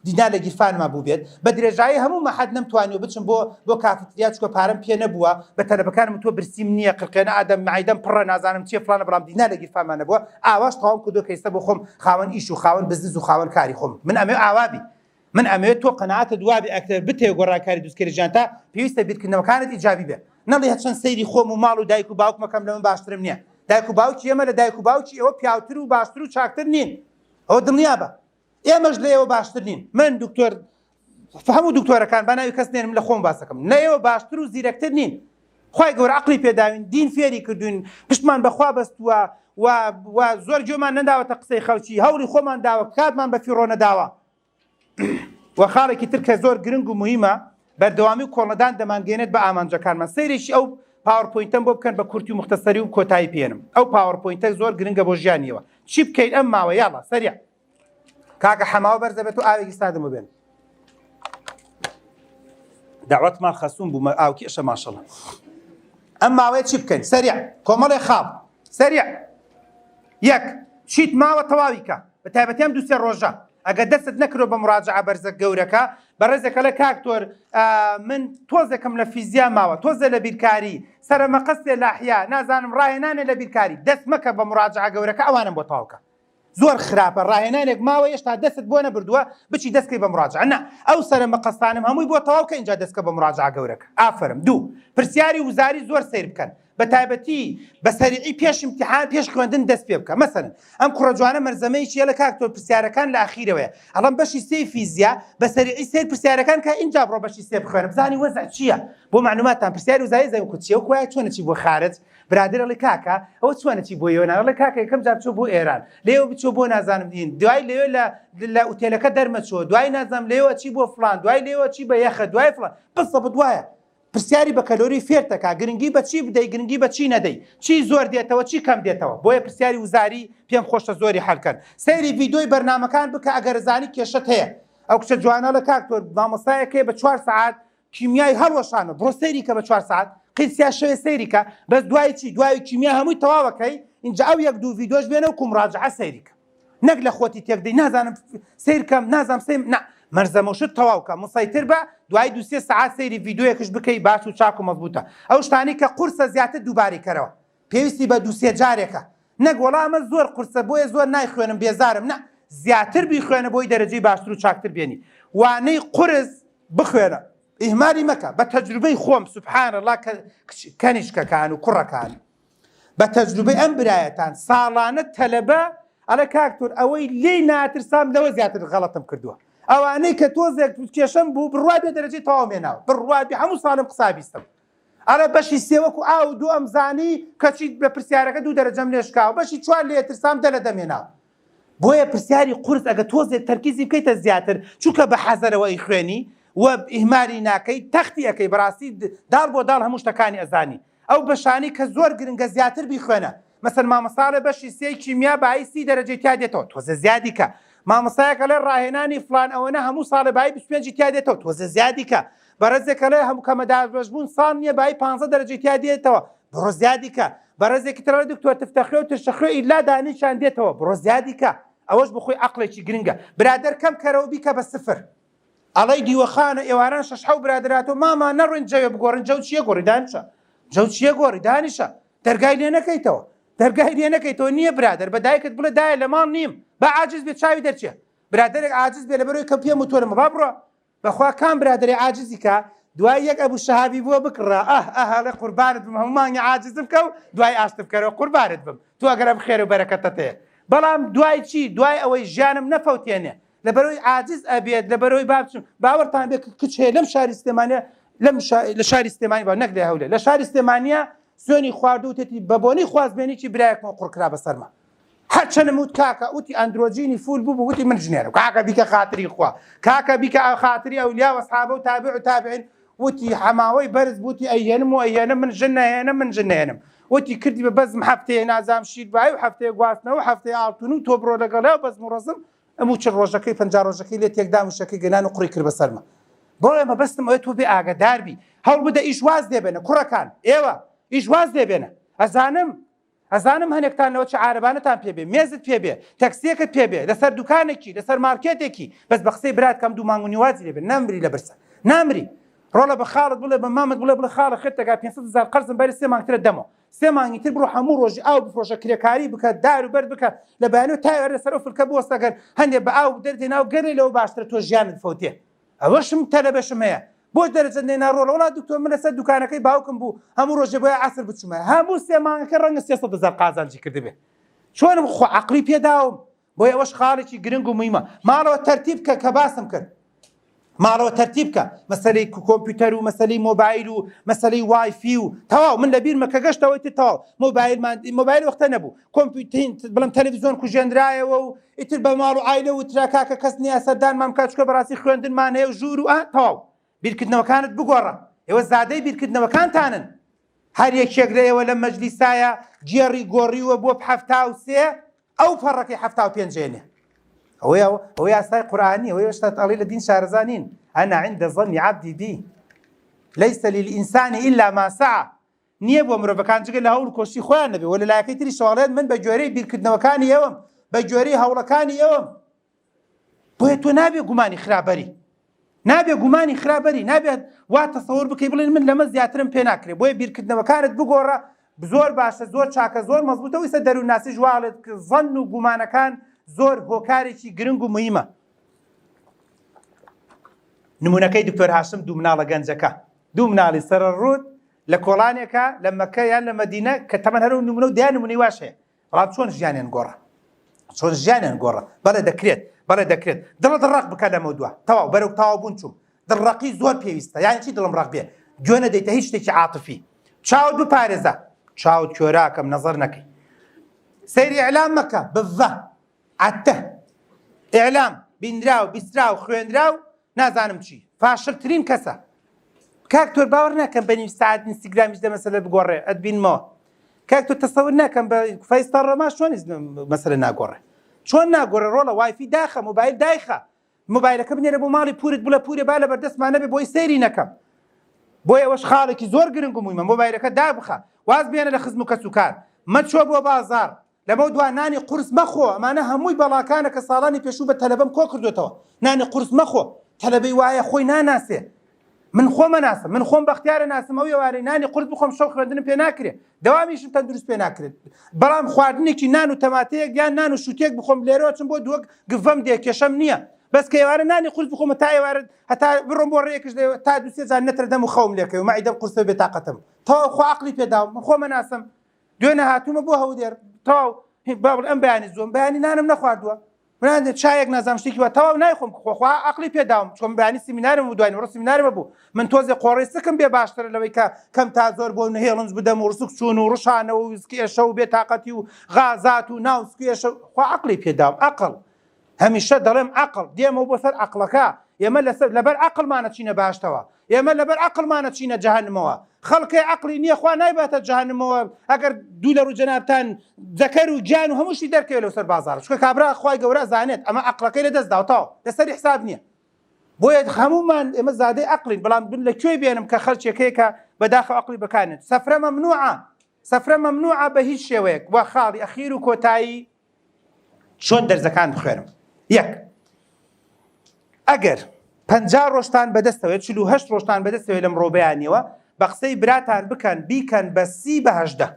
Speaker 1: دینا لە گیرفانما بوو بێت بە درێژایی هەموو مەحەد نەمتوانی و بچم بۆ کافەتریا چکۆ پارەم پێ نەبووە بە تەلەبەکانم تۆ برسیم نییە قرقێنە ئادەم معیدەم پڕە نازانم چیە فڵانە بەڵام دینا لە گیرفانمان نەبووە ئاواش تەواو کردو کە ئێستا بۆ خۆم خاوەن ئیش و خاوەن بزنس و خاوەن کاری خۆم من ئەمێ ئاوابی من ئەمەوێت تۆ قەنەعەتە دوابی ئەکتەر بتێ گۆڕانکاری دروستکەری ژیانتا پێویستە بیرکردنەوەکانت ئیجابی بێ نەڵێ هەچەند سەیری خۆم و ماڵ و دایک و باوکمەکەم لە من باشترم نییە دایک و باوکی ئێمە لە دایک و باوکی ئەوە پیاوتر و باشتر و چاکتر نین ئەوە دڵنیا بە ئێمەش لە ئێوە باشتر نین من دکتۆر هەموو دکتۆرەکان بە ناوی کەس نێنم لە خۆم باسەکەم لە ئێوە باشتر و زیرەکتر نین خی گەورە عەقڵی پێداوین دین فێری کردوین پشتمان بەخوا بەستووە و زۆر گوێمان نەداوەتە قسەی خەڵکی هەوڵی خۆمان داوە کاتمان بە فیڕۆ نەداوە و خاڵێکی تر کە زۆر گرنگ و مهمە بەردەوامی و کۆڵەدان دەمانگەێنێت بە ئامانجەکانمان سەیرێکی ئەو پاوەرپۆینتەم بۆ بکەن بە کورتی و مختصری و کۆتایی پێێنم ئەو پاوەرپۆینتە زۆر گرنگە بۆ ژیانیەوە چی بکەین ئەم ماوە یاڵە سەریع کاکە حەماوە بەرزە بێت و ئاوێکی سادەمە بێن داوەتمان خەسوون بوو ئاوکێشە ماشەڵە ئەم ماوەیە چی بکەین سەریع کۆمەڵێ خاڵ سەریع یەک چیت ماوە تەواویکە بە تایبەتی ئەم دووسێ ڕۆژە ئەگەر دەستت نەکرۆ بە مراجعە بەرزە گەورەکە بەڕێزێکە لە کاکتۆر من تۆزێکم لە فیزیا ماوە تۆزە لە بیرکاری سەرمەقەستێ لاحیا نازانم ڕاهێنانێ لە بیرکاری دەست مەکە بە مراجعە گەورەکە ئەوانم بۆ تاوکە زۆر خراپە ڕاهێنانێک ماوە هێشتا دەستت بۆ نەبردووە بچی دەستکەی بە مراجعە نە ئەو سەرمەقەستانم هەمووی بۆ تەواو کە اینجا دەستکە بە مراجعە گەورەکە ئافرم دوو پرسیاری وزاری زۆر سیر بکەن بە تایبەتی بە سەریعی پێش امتحان پێش خوێندن دەست پێ بکە مەسەرن ئەم کوڕە جوانە مەرزەمەیەکی لە کاکتۆر پرسیارەکان لە ئاخیرەوەیە ئەڵەم بەشی سێی فیزیا بە سەریعی سیر پرسیارەکان کە اینجا بڕۆ بەشی سێ بخوێنە بزانی وەزع چییە بۆ معلوماتان پرسیاری وزاری زەوی کوچیە و کوایە چۆنەچی بۆ خارج برادرە لە کاکە ئەوە چۆنەچی بۆ ئێوە لە کاکە یەکەم جار بچۆ بۆ ئێران لێوە بچۆ بۆ نازانم دین دوای لێوە لە ئوتێلەکە دەرمەچۆ دوای نازانم لێوە چی بۆ فڵان دوای لێوە چی بە یەخە دوای فڵان بسە بدوایە پرسیاری بە کەلۆری فێرتەکە گرنگی بە چی بدەی گرنگی بە چی نەدەی چی زۆر دێتەوە چی کەم دێتەوە بۆیە پرسیاری وزاری پێم خۆشە زۆری حەلکەن سەیری ڤیدۆی بەرنامەکان بکە ئەگەر زانی کێشەت هەیە ئەو کچە جوانە لە کاکتۆر مامۆستایەکەی بە 4 سەعات کیمیای هەڵوەشانە بڕۆ سەیریکە بە 4 سەعات قیسیا شەوێ سەیریکە بەس دوای چی دوای کیمیا هەمووی تەواوەکەی اینجا ئەو یەک دوو ڤیدۆش بێنە و کومڕاجعە سەیریکە نەک لە خۆتی تێکدەی نازانم سیرکەم نازانم سێم مەرزەمەشت تەواوکە مسەیتر بە دوای دووسێ سەعات سەیری ڤیدۆیەکش بکەی باش و چاک و مەزبوطە ئەو شتانی کە قورسە زیاتر دووباری کەرەوە پێویستی بە دووسێ جارێکە نەک وەڵامە زۆر قورسە بۆیە زۆر نایخوێنم بێزارم نە زیاتر بیخوێنە بۆی دەرەجەی باشتر و چاکتر بێنی وانەی قورس بخوێنە ئیهمالی مەکە بە تەجروبەی خۆم سوبحان الله کەنیشکەکان و کوڕەکان بە تەجروبەی ئەم برایەتان ساڵانە تەلەبە ئەلە کاکتۆر ئەوەی لێی ناترسام لەوە زیاتر غەڵەتم کردووە ئەوانەی کە تۆزێک کێشەم بوو بڕوا بێ دەرەجەی تەواو مێناوە بڕوا بێ هەموو ساڵم قسابیستم ئەرە بەشی سێوەکو ئاو دوو ئەمزانی کەچی بە پرسیارەکە دوو دەرەجەم لێشکاوە بەشی چوار لێ ترسام دەلە دەمێناوە بۆیە پرسیاری قورس ئەگە تۆزێک تەرکیزی بکەیتە زیاتر چونکە بە حەزەرەوەی خوێنی و ئیهمالی ناکەی تەختی ئەەکەی بەڕاستی داڵ بۆ داڵ هەموو شتەکانی ئەزانی ئەو بەشانی کە زۆر گرنگە زیاتر بیخوێنە مەسەن مامەساڵە بەشی سێی کیمیا بەهای 30 دەرەجەی تیا دێتەوە تۆزە زیادی کە مامەسایەکە لە ڕاهێنانی فلان ئەوەنە هەموو ساڵە بەهای 25 تیا دێتەوە تۆزە زیادی کە بەڕێزێکە لە هەموو کەمەداربەش بوون ساڵ نییە بەهای 15 دەرەجەی تیا دێتەوە بڕۆ زیادی کە بەڕێزێکی ترە دکتۆر تفتەخرێ و تشەخرێ ئیلا دانیشان دێتەوە بڕۆ زیادی کە ئەوەش بخۆی عەقڵێکی گرنگە برادەر کەم کەرەوە بیکە بە سفر ئەڵەی دیوەخانە ئێواران شەشحەو برادراتەوە ماما نەڕوین جەوێ بگۆڕن جەو چیە گۆڕی دانیشە جەو چیە گۆڕی دانیشە دەرگای لێ نەکەیتەوە دەرگای لێ نەکەیتەوە نییە برادەر بە دایکت بڵێ دایە لە ماڵ نیم با عاجز بێت چاوی دەرچێ برادێک عاجز بێ لەبەرەوەی کە پێم وتۆرمە با بڕۆ بەخوا کام برادێ عاجزی کە دوای یەک ئەبوو شەهابی بووە بکڕا ئەهەڵێ قوربانت بم هەمومانی عاجزم کە و دوای ئاشت بکەرەوە قوربانت بم تو ئەگەرە بخێر و بەرەکەتت هەیە بەڵام دوای چی دوای ئەوەی ژیانم نەفەوتێنێ لەبەرەوەی عاجز ئەبێت لەبەرەوەی بابچم باوەڕتان بێت کچ هەیە لەم شاری سلێمانیە لە شاری سلێمانی با نەک لێ هەولێ لە شاری سلێمانیە سوێنی خواردو و تێتی بەبۆنەی خوازبێنێکی برایەکمەوە قوڕکرا بەسەرمە هەرچەنم وت کاکە وتی ئەندرۆجینی فول بوو وتی من ژنێرە کاکە بیکە خاتری خوا کاکە بیکە خاتری ئەولیا و ئەسحابە و تابع و تابعین وتی حەماوەی بەرز بوتی ئەیێنم و ئەیێنم من ژن نەهێنم من ژن نەهێنم وتی کردی بە بەزم هەفتەیە نازام شیر بای و هەفتەیە گواستنەوە هەفتەیە ئاڵتون و تۆ بڕۆ لەگەڵا و بەزم و ڕەزم ئەموو چ ڕۆژەکەی 50 ڕۆژەکەی لێ تێکدام وشەکەی گەنان و قوڕی کرد بەسەرمە بۆ ئێمە بەستم ئەوەی تۆ بێ ئاگاداربی هەوڵ بدە ئیشواز دێبێنە کوڕەکان ئێوە ئیشواز دێبێنە ئەزانم هەنێکتانەوە چ عارەبانەتان پێبێ مێزت پێبێ تەکسیەکەت پێبێ لەسەر دوکانێکی لەسەر مارکێتێکی بەس بە قسەی برات کەم دوو مانگ و نیوازی لێبێ نامری لە برسە نامری ڕۆڵە بە خاڵت بڵێ بە مامت بڵێ خاڵە خێتەکە 500,000 قەرزم بەری 3 مانگترە دەمەوە 3 مانگی تر بڕۆ هەموو ڕۆژی ئاو بفرۆشە کرێکاری بکە دار و بەر بکە لە بەیانەوە تایوەر لەسەر ئەو فلکە بوەستەگەر هەندێک بە ئاو دەردێنا و گەڕێ لەوە باشترە تۆ ژیانت فەوتێ ئەوەشم تەلەبەشم هەیە بۆ دەرەجە نێنا ڕۆڵە وڵات دکتۆر من لەسەر دوکانەکەی باوکم بوو هەموو ڕۆژێ بۆیە عەسر بچمە هەموو 3 مانگەکە ڕەنگە 300,000 قازانجی کردبێ چۆنم خۆ عەقڵی پێداوم بۆیە ئەوەش خاڵێکی گرنگ و موهیمە ماڵەوە تەرتیب بکە کە باسم کرد ماڵەوە تەرتیب بکە مەسەلەی کۆمپیوتەر و مەسەلەی مۆبایل و مەسەلەی وایفی و تەواو من لەبیرمە کە گەشتەوەی تر تەواو مۆبایل وەختە نەبوو کۆمپیوتەر بڵم تەلەڤیزۆن کوژێنرایەوە و ئیتر بە ماڵ و عایلە و تراکاکە کەس نییە سەردانمان بکات چکە بەڕاستی خوێندنمان هەیە و ژوور و تەواو بیرکردنەوەکانت بگۆڕە ئێوە زادەی بیرکردنەوەکانتانن هەر یەکێک لە ئێوە لە مەجلیسایە گێڕی گۆڕیوە بۆ 73 ئەو پەڕەکەی 75 هێنێ ئەوەی یاسای قورئانی ئەوەی هێشتا ئەڵێ لە دین شارەزانین ئەنا عند ظن عبدی بی ليس للإنسان إلا ما سعى نییە بۆ مرۆڤەکان جگە لە هەوڵ کۆشتی خۆیان نەبێ وە لەلایەکەی تری شەواڵێت من بە گوێرەی بیرکردنەوەکانی ئێوەم بە گوێرەی هەوڵەکانی ئێوەم بۆیە تۆ نابێ گومانی خراپبەری نابێت وا تەسەوور بکەی بڵێن من لەمە زیاترم پێ ناکرێت بۆیە بیرکردنەوەکانت بگۆڕە زۆر باشە زۆر چاکە زۆر مەزبوطەوەی سە دەروون ناسی ژواڵێت زەن و گومانەکان زۆر هۆکارێکی گرنگ و موهیمە نمونەکەی دکتۆر هاشم دوو مناڵە گەنجەکە دوو مناڵی سەرڕوود لە کۆڵانێکە لە مەکە یان لە مەدینە کە تەمەن هەرو نمونە و دیان نمونەی واش هەیە بەڵام چۆن ژیانیان گۆڕە بەڵێ دەکرێت دڵت ڕق بکە لەمە دووە تەواو بەرەو تاوا بوون چوم دڵڕقی زۆر پێویستە یانی چی دڵم ڕق بێ گوێ نەدەیتە هیچ شتێکی عاتفی چاوت بپارێزە چاوت کۆراکەم نەزەر نەکەی سەیری ئیعلام مەکە بڤە عەتە ئیعلام بینرا و بیسترا و خوێندرا و نازانم چی فاشڵترین کەسە کاک تۆر باوەڕ ناکەم بە نیم ساعت ئینستاگرامیش دە مەسەلە بگۆڕێ ئەتبینمەوە کاک تۆ تەسەور ناکەم بە فەیستا شلون مەسەلە ناگۆڕێ چۆن ناگۆڕێ ڕۆڵە وایفی داخە موبایل دایخە موبایلەکە بنێرە بۆ ماڵی پورت بڵە پورێ با لە بەردەستمان نەبێ بۆی سەیری نەکەم بۆی ئەوەش خاڵێکی زۆر گرنگ و موهیمە موبایلەکە دابخە واز بێنە لە خزم و کەسوکار مەچۆ بۆ بازار لەمە دوای نانی قورس مەخۆ ئەمانە هەمووی بەڵاکانە کە ساڵانی پێشوو بە تەلەبەم کۆ کردوێتەوە نانی قورس مەخۆ تەلەبەی وایە خۆی ناناسێ من خۆمە ناسم من خۆم بەختیارە ناسم ئەو ێوارەی نانی قورس بخۆم شەو خوێندنم پێ ناکرێت دەوامیشم تەندروست پێ ناکرێت بەڵام خواردنێکی نان و تەماتەیەک یان نان و شوتێک بخۆم لێرەوە چم بۆ دووەک گڤەم دێ کێشەم نییە بەس کە ئێوارە نانی قورس بخۆمە تا ئێوارە هەتا بڕۆم بۆ ڕێیەکش تا دو سێ جار نەتر دەم و خەوم لێکەوە مەعیدەم قورسە بێتاقەتم تەواو خۆ عەقڵی پێداوم من خۆمە ناسم دوێنێ هاتوومە بۆ هەولێر تەواو بابڵ ئەم بەیانی زۆم بەیانی نانم نەخواردووە من چایەک نازام شتێکی وە تەواو نایخۆم خۆخوا عەقڵی پێداوم چۆن بەیانی سیمینارم و دوای ڕۆ سیمینارمە بوو من تۆزێ قۆڕی سکم بێ باشترە لەوەی کە کەم تا زۆر بۆ هێڵنج بدەم و ڕسوک چوون و ڕشانەوە و ویسکێشە و بێتاقەتی و غازات و ناوسکێشە خوا عەقڵی پێداوم عەقڵ هەمیشە دەڵێم عەقڵ دێمەوە بۆ سەر عەقڵەکە ئێمە لەبەر عەقڵمانە چینە باشتەوە، ئێمە لەبەر عەقڵمانە چینە جەهەنەمەوە. خەڵکی عەقڵی نییە خوا نایباتە جەهەنەمەوە ئەگەر دوو لە ڕوو جەنابتان جەکەر و گیان و هەمووشی دەرکەوێت لەسەر بازاڕ. چونکە کابرا خوای گەورە زانێت ئەمە عەقڵەکەی لەدەستداوەتەوە، لەسەری حساب نییە. بۆیە هەمومان ئێمە زادەی عەقڵین، بەڵام لەکوێ بێنم کە خەڵکێکەیەکە بەداخەو عەقڵی بکانێت. سەفرە مەمنوعە، سەفرە مەمنوعە بە هیچ شێوەیەک. وا خاڵی ئەخیر و کۆتایی چۆن دەرزەکان بخوێنم. یەک، ئەگەر 50 ڕۆژتان بەدەستەوێت 48 ڕۆژتان بەدەستەوێت لەم ڕۆبەیانیەوە بە قسەی براتان بکەن بیکەن بە 30 بە 18.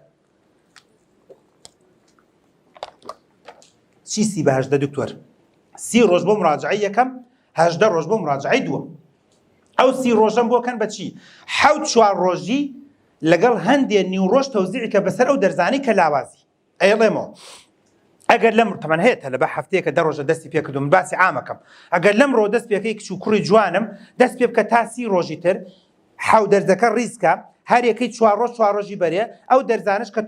Speaker 1: چی 30 بە 18 دکتۆر؟ 30 ڕۆژ بۆ مراجعەی یەکەم، 18 ڕۆژ بۆ مراجعەی دووەم. ئەو 30 ڕۆژەم بۆکەن بە چی؟ 7 ڕۆژی لەگەڵ هەندێک نیوڕۆژ تەوزیعی کە بەسەر ئەو دەرزانەی کە لاوازی. ئەیڵێمەوە ئەگەر لەم تەمان هەیە لە بە هەفتەیەکە 10 ڕۆژە دەستی پێکردو من باسی عامەکەم. ئەگەر لەم ڕۆ دەست پێکەی کچ و کوڕی جوانم دەست پێ بکە تا 30 ڕۆژی تر حەو دەرزەکە ڕیزکە هەر یەکەی 4 ڕۆژی بەرێ ئەو دەرزانش کە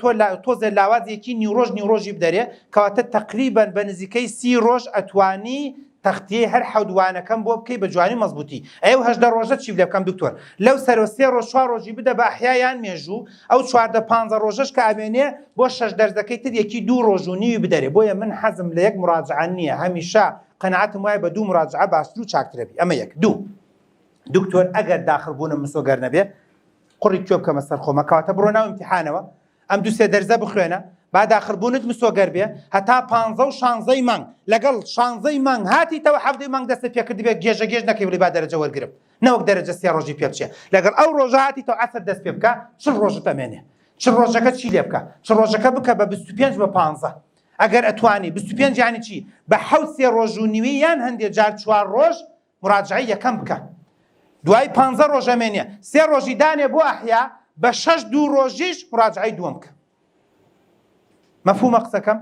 Speaker 1: تۆزێ لاوازێکی نیوڕۆژی بدەرێ کەواتە تەقریبەن بە نزیکەی 30 ڕۆژ ئەتوانی تەختیەی هەر حەودوانەکەم بۆ بکەی بە جوانی مەزبوطی. ئەو 18 ڕۆژە چی لێ بکەم دکتۆر؟ لەو سەرۆ 3 ڕۆژ 4 ڕۆژی بدە بە ئەحیایان مێژوو، ئەو 14-15 ڕۆژەش کە ئەبێنێ بۆ 6 دەرزەکەی تر یەکی 2 ڕۆژ و نیوی بدەرێ. بۆیە من حەزم لە یەک مراجعە نییە، هەمیشە قەنەعەتم وایە بە 2 مراجعە باشتر و چاکترە بی. ئەمە یەک. 2 دکتۆر ئەگەر داخڵبوونم مسۆگەر نەبێ قوڕی کوێ بکەمە سەر خۆمە کەواتە بڕۆ ناو ئیمتیحانەوە ئەم 2-3 دەرزە بخوێنە با داخڵبوونت مسۆگەر بێ هەتا 15 و 16 مانگ لەگەڵ 16 مانگ هاتیتەوە 7 مانگ دەستە پێکردی بێ گێژە نەکەی ولی با دەرەجە وەرگرم نەوەک دەرەجە 3 ڕۆژی پێ بچێ لەگەڵ ئەو ڕۆژە هاتیتەوە عەسەر دەست پێ بکە 40 ڕۆژت ئەمێنێ 40 ڕۆژەکە چی لێ بکە 40 ڕۆژەکە بکە بە 25 بە 15 ئەگەر ئەتوانی 25 یانی چی بە 7 ڕۆژ و نیوی یان هەندێک جار 4 ڕۆژ مراجعەی یەکەم بکە دوای 15 ڕۆژ ئەمێنێ 3 ڕۆژی دانێ بۆ ئەحیا بە 6 2 ڕۆژیش مراجعەی دووەم بکە مەفهومە قسەکەم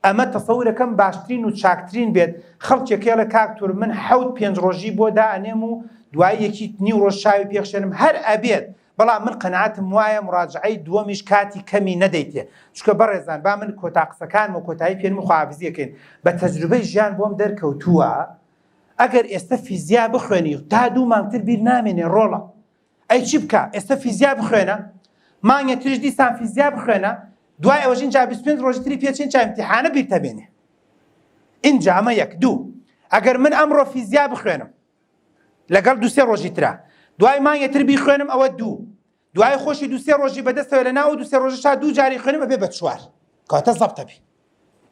Speaker 1: ئەمە تەسەورەکەم باشترین و چاکترین بێت خەڵکێکە لە کاکتور من 5 ڕۆژی بۆ دائەنێم و دوای یەکی نیو ڕۆژ شاوی پێخشێنم هەر ئەبێت بەڵام من قەنەعەتم وایە مراجعەی دووەمیش کاتی کەمی نەدەیتێ چونکە بەڕێزان با من کۆتا قسەکانم و کۆتایی پێنم و خواحافیزیەکەین بە تەجروبەی ژیان بۆم دەرکەوتووە ئەگەر ئێستا فیزیا بخوێنی تا 2 مانگتر بیر نامێنێ ڕۆڵە ئەی چی بکە ئێستا فیزیا بخوێنە مانگە تریش دیسان فیزیا بخوێنە دوای ئەوەش اینجا 25 ڕۆژی تری پێچین چا ئیمتیحانە بیرتە بێنێ اینجا ئەمە یەک دوو ئەگەر من ئەمڕۆ فیزیا بخوێنم لەگەڵ 2-3 ڕۆژی ترا دوای مانگە تر بیخوێنم ئەوە دوای خۆشی 2-3 ڕۆژی بەدەستەوە لە ناو 2-3 ڕۆژەشا 2 جاری خوێنم ئەبێ بە 4 کاتە زەبتە بی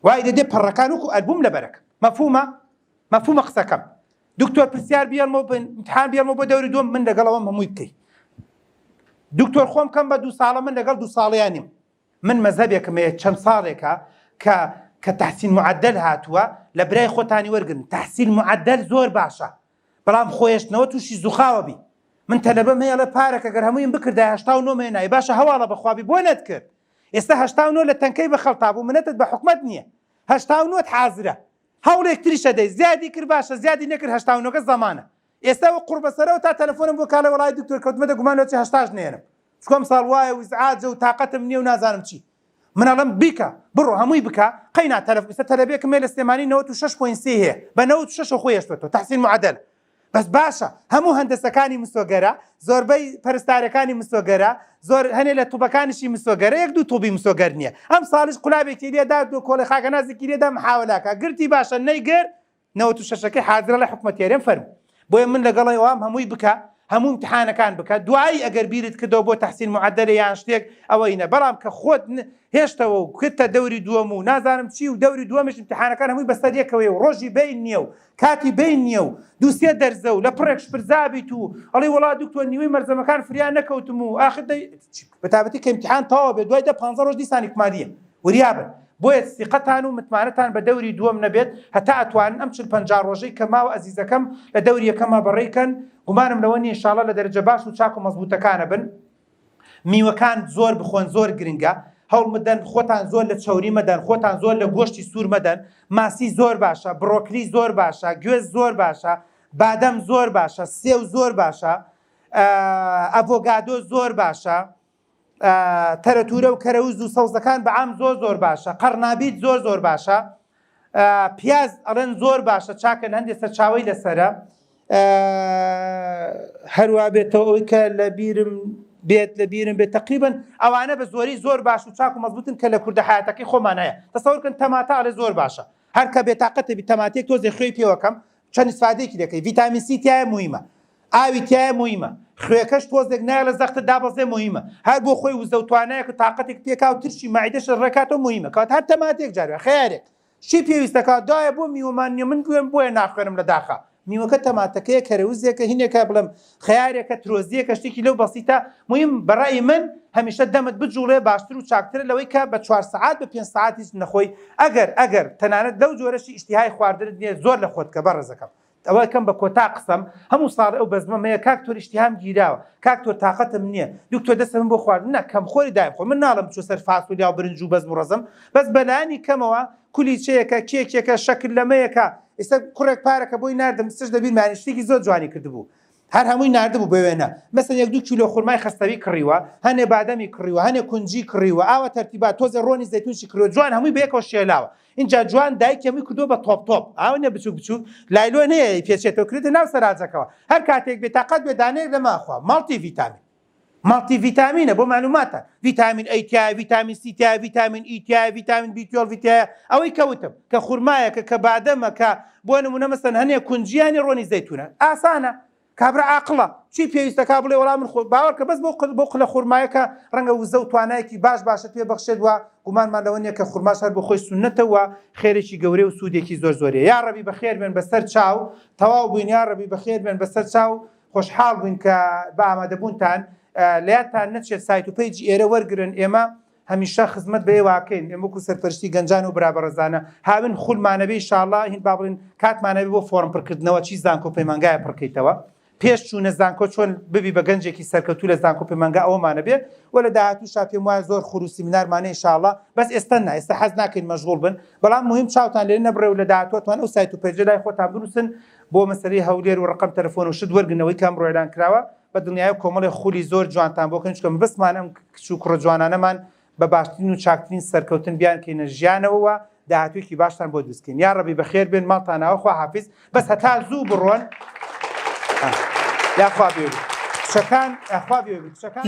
Speaker 1: وای دەدێ پەڕەکان وەکو ئەلبوم لەبەرەکە مەفهومە قسەکەم دکتۆر پرسیار بیێڵمەوە ئیمتیحان بیێڵمەوە بۆ دەوری دووەم من لەگەڵەوەم هەمووی بکەی دکتۆر خۆم کەم بە 2 ساڵە من لەگەڵ 2 ساڵیانیم من مەزەبێکم هەیە چەند ساڵێکە کە تەحسین معدل هاتووە لە برای خۆتانی وەرگن تەحسین معدل زۆر باشە بەڵام خۆیشتنەوە تووشی زوخاوە بی من تەلەبەم هەیە لە پارێک ئەگەر هەموویم بکردای 89 مێنایی باشە هەواڵە بەخوابی بۆ نەتکرد ئێستا 89 لە تەنکەی بە خەڵتا بوو منەتت بە حکومەت نییە 89 حازرە هەوڵێک تریشە دەی زیادی کرد باشە زیادی نەکرد 89 زەمانە ئێستا قوڕ بەسەرەوە تا تەلەفۆنم بۆ کاڵە وەڵای دکتۆر کەوتمەدە گومانەوەی 80 نێنم چکۆم ساڵ وایە ویزعاجە و تااقەتم نییە و نازانم چی منەڵم بیکە بڕۆ هەمووی بکە قەینا ئێستا تەلەبێکم مێ لە سلێمانی 96.3 هەیە بە 96 خۆیشتێتەوە تەحسین معدل بەس باشە هەموو هەندەسەکانی مسۆگەرە زۆربەی پەرستارەکانی مسۆگەرە زۆر هەنێ لە تووبەکانیشی مسۆگەرە 1-2 تووبی مسۆگەر نییە ئەم ساڵیش قولابێکی لێدا دو کۆڵی خاکە نازێکی لێدا محاولاکە گرتی باشە نەیگەر 96ەکەی حاضرە لە حکومەتیارێن فەرمو بۆیە من لەگەڵی ئەوام هەمووی بکە هەموو امتحانەکان بکە دوایی ئەگەر بیرت کردەوە بۆ تەحسین معدلە یان شتێک ئەوەینە بەڵام کە خۆت هێشتەوە و کردتە دەوری دووەم و نازانم چی و دەوری دووەمش امتحانەکان هەمووی بەسەر یەکەوەی و ڕۆژی بین نییە و کاتی بین نییە و 2-3 دەرزە و لە پڕێکش پرزابیت و ئەڵێ وڵا دکتۆر نیوەی مەرزەمەکان فریان نەکەوتم و ئاخر بەتابەتی کە امتحان تەواو بێت دوای 15 ڕۆژ دیسانی کوماریە وریابن بۆیە سیقەتان و متمانەتان بە دەوری دووەم نەبێت هەتا ئەتوانن ئەم 40-50 ڕۆژەی کە ماوە ئەزیزەکەم لە دەوری یەکەمە بەڕێکەن گومانم لەوە نیە ئینشاڵڵا لە دەرەجە باش و چاک و مەزبوطەکانە بن میوەکان زۆر بخۆن زۆر گرنگە هەوڵ مدەن خۆتان زۆر لە چاوری مەدەن خۆتان زۆر لە گۆشتی سوور مەدەن ماسی زۆر باشە بڕۆکلی زۆر باشە گوێز زۆر باشە بادەم زۆر باشە سێو زۆر باشە ئەڤۆگادۆ زۆر باشە تەرەتورە و کەرەوز و سەوزەکان بەعام زۆر باشە قەرنابیت زۆر باشە پیاز ئەڵێن زۆر باشە چاکن هەندێک سەرچاوی لەسرە هەروە بێتەوە ئەوەی کە لە بیرم بێت تقریبن ئەوانە بە زۆری زۆر باش و چاک و مەزبوطن کە لە کوردە حیاتەکەی خۆمان هەیە تەسەوورکن تەماتە ئەڵێ زۆر باشە هەر کە بێتاقەتە بی تەماتێک تۆزێ خوێی پێوەکەم چەند ئیسفادەیەکی دەکەی ڤیتامین سی تایە موهیمە ئاوی تایە موهیمە خوێکەش تۆزێک نایە لە زەختە دابەزێ موهیمە هەر بۆ خۆی وزە و توانایە کە تااقەتێک پێکا و ترشی مایدەش ڕێکاتەوە موهیمە کات هەر تەماتێک جارێ خیارێک چی پێویستەکات دوایە بۆ میوەماننیە من گوێم بۆیە ناخوێنم لە داخە میوەکە تەماتەکەیە کەرەوزێکە هینێکە بڵم خیارێکە ترۆزیەکە شتێکی لەو بەسیتە مهم بەڕای من هەمیشە دەمت بجوڵێ باشتر و چاکترە لەوەی کە بە 4 سعات بە 5 ساعتی نەخۆی ئەگەر تەنانەت لەو جۆرەشی ئیشتیهای خواردنت نییە زۆر لە خۆت کە بەڕێزەکەم ئەوە کەم بە کۆتا قسەم هەموو ساڵ ئەو بەزمەمەیە کاکتۆر ئیشتیهام گیراوە کاکتۆر تااقەتم نییە دکتۆر دەستم بۆ خواردن نە کەم خۆری دایم خۆ من ناڵم چوو سەر فاسوولیا و برنج و بەزم و ڕەزم بەس بەلایانی کەمەوە کولیچەیەکە کێکێکە شەکل لەمەیەکە ئێستا کوڕێک پارەکە بۆی نردم سش دەبیرمانی شتێکی زۆر جوانی کردبوو هەر هەمووی نردبوو بوێنە مەسەن 1-2 کیلۆ خورمای خستەوی کڕیوە هەنێ بادەمی کڕیوە هەنێ کونجی کڕیوە ئاوە تەرتیبات تۆزە ڕۆنی زەیتونشی کڕیوە جوان هەمووی بەیەکەوە شێلاوە اینجا جوان دایک هەمووی کردووە بە تۆپ ئاوە بچوو بچوو لایلۆ نەیە پێچێتەوە کردە ناو سەراجەکەەوە هەر کاتێک بێتاقەت بێدانەیەک لەماخوا ماڵتی ڤیتامینە بۆ معلوماتە ڤیتامین ئەیتیا ڤیتامین سیتیا ڤیتامین ئیتیا ڤیتامین بیتیۆل ڤیتایە ئەوەی کەوتم کە خورمایەکە کە بادەمە کە بۆ نمونە مەسەن هەنێ کونجیانی ڕۆنی زەیتونە ئاسانە کابرا عاقڵە چی پێویستەکە بڵێ وەڵام من خۆ باوەڕکە بەس بۆ قلە خورمایەکە ڕەنگە وزە و توانایەکی باشە پێ بەخشێت وە گومانمان لەوە نیە کە خورماش هەر بۆ خۆی سونەتەوە خێرێکی گەورەی و سوودێکی زۆرە یا ڕەبی بەخێر بێن بەسەر چاو تەواو بووین یا ڕەبی بەخێر بێن بەسەر چاو خۆشحاڵ بووین کە بە ئامادەبوونتان لاتان نەچێت سایت و پیجی ئێرە وەرگرن ئێمە هەمیشە خزمەت بە واکەین ئێمە وەکو سەرپەرشتی گەنجان و برابەڕەزانە هاون خولمانەبێ ئینشاءڵڵا هین با بڵین کاتمانەبێ بۆ فۆرم پڕکردنەوە چی زانکۆ پەیمانگایە پڕکەیتەوە پێش چوونە زانکۆ چۆن ببی بە گەنجێکی سەرکەوتوو لە زانکۆ پەیمانگا ئەوەمانە بێ وە لە داهاتووشا پێم وایە زۆر خوڕ و سیمینارمانە ئینشاءڵڵا بەس ئێستا حەز ناکەین مەشغوڵ بن بەڵام مهم چاوتان لێ نەبڕێ و لە داهاتووتوان ئەو سایت و پێجە لای خۆتان بنووسن بۆ مەسەلەی هەولێر و ڕقم تەلەفۆن و شت وەرگنەوەی کام ڕۆیدان کراوە بە دنیای کۆمەڵی خولی زۆر جوانتان بۆکەن چکەم بسمان ئەم کچ و کوڕە جوانانەمان بە باشترین و چاکترین سەرکەوتن بیان کەینە ژیانەوە داهاتوویەکی باشتان بۆ دروستکەین یا ڕەبی بەخێر بێن ماڵتانەوە خوا حافیز بەس هەتا زوو بڕۆن یاخوا بێ شەکان ئەخوا بێ شەکان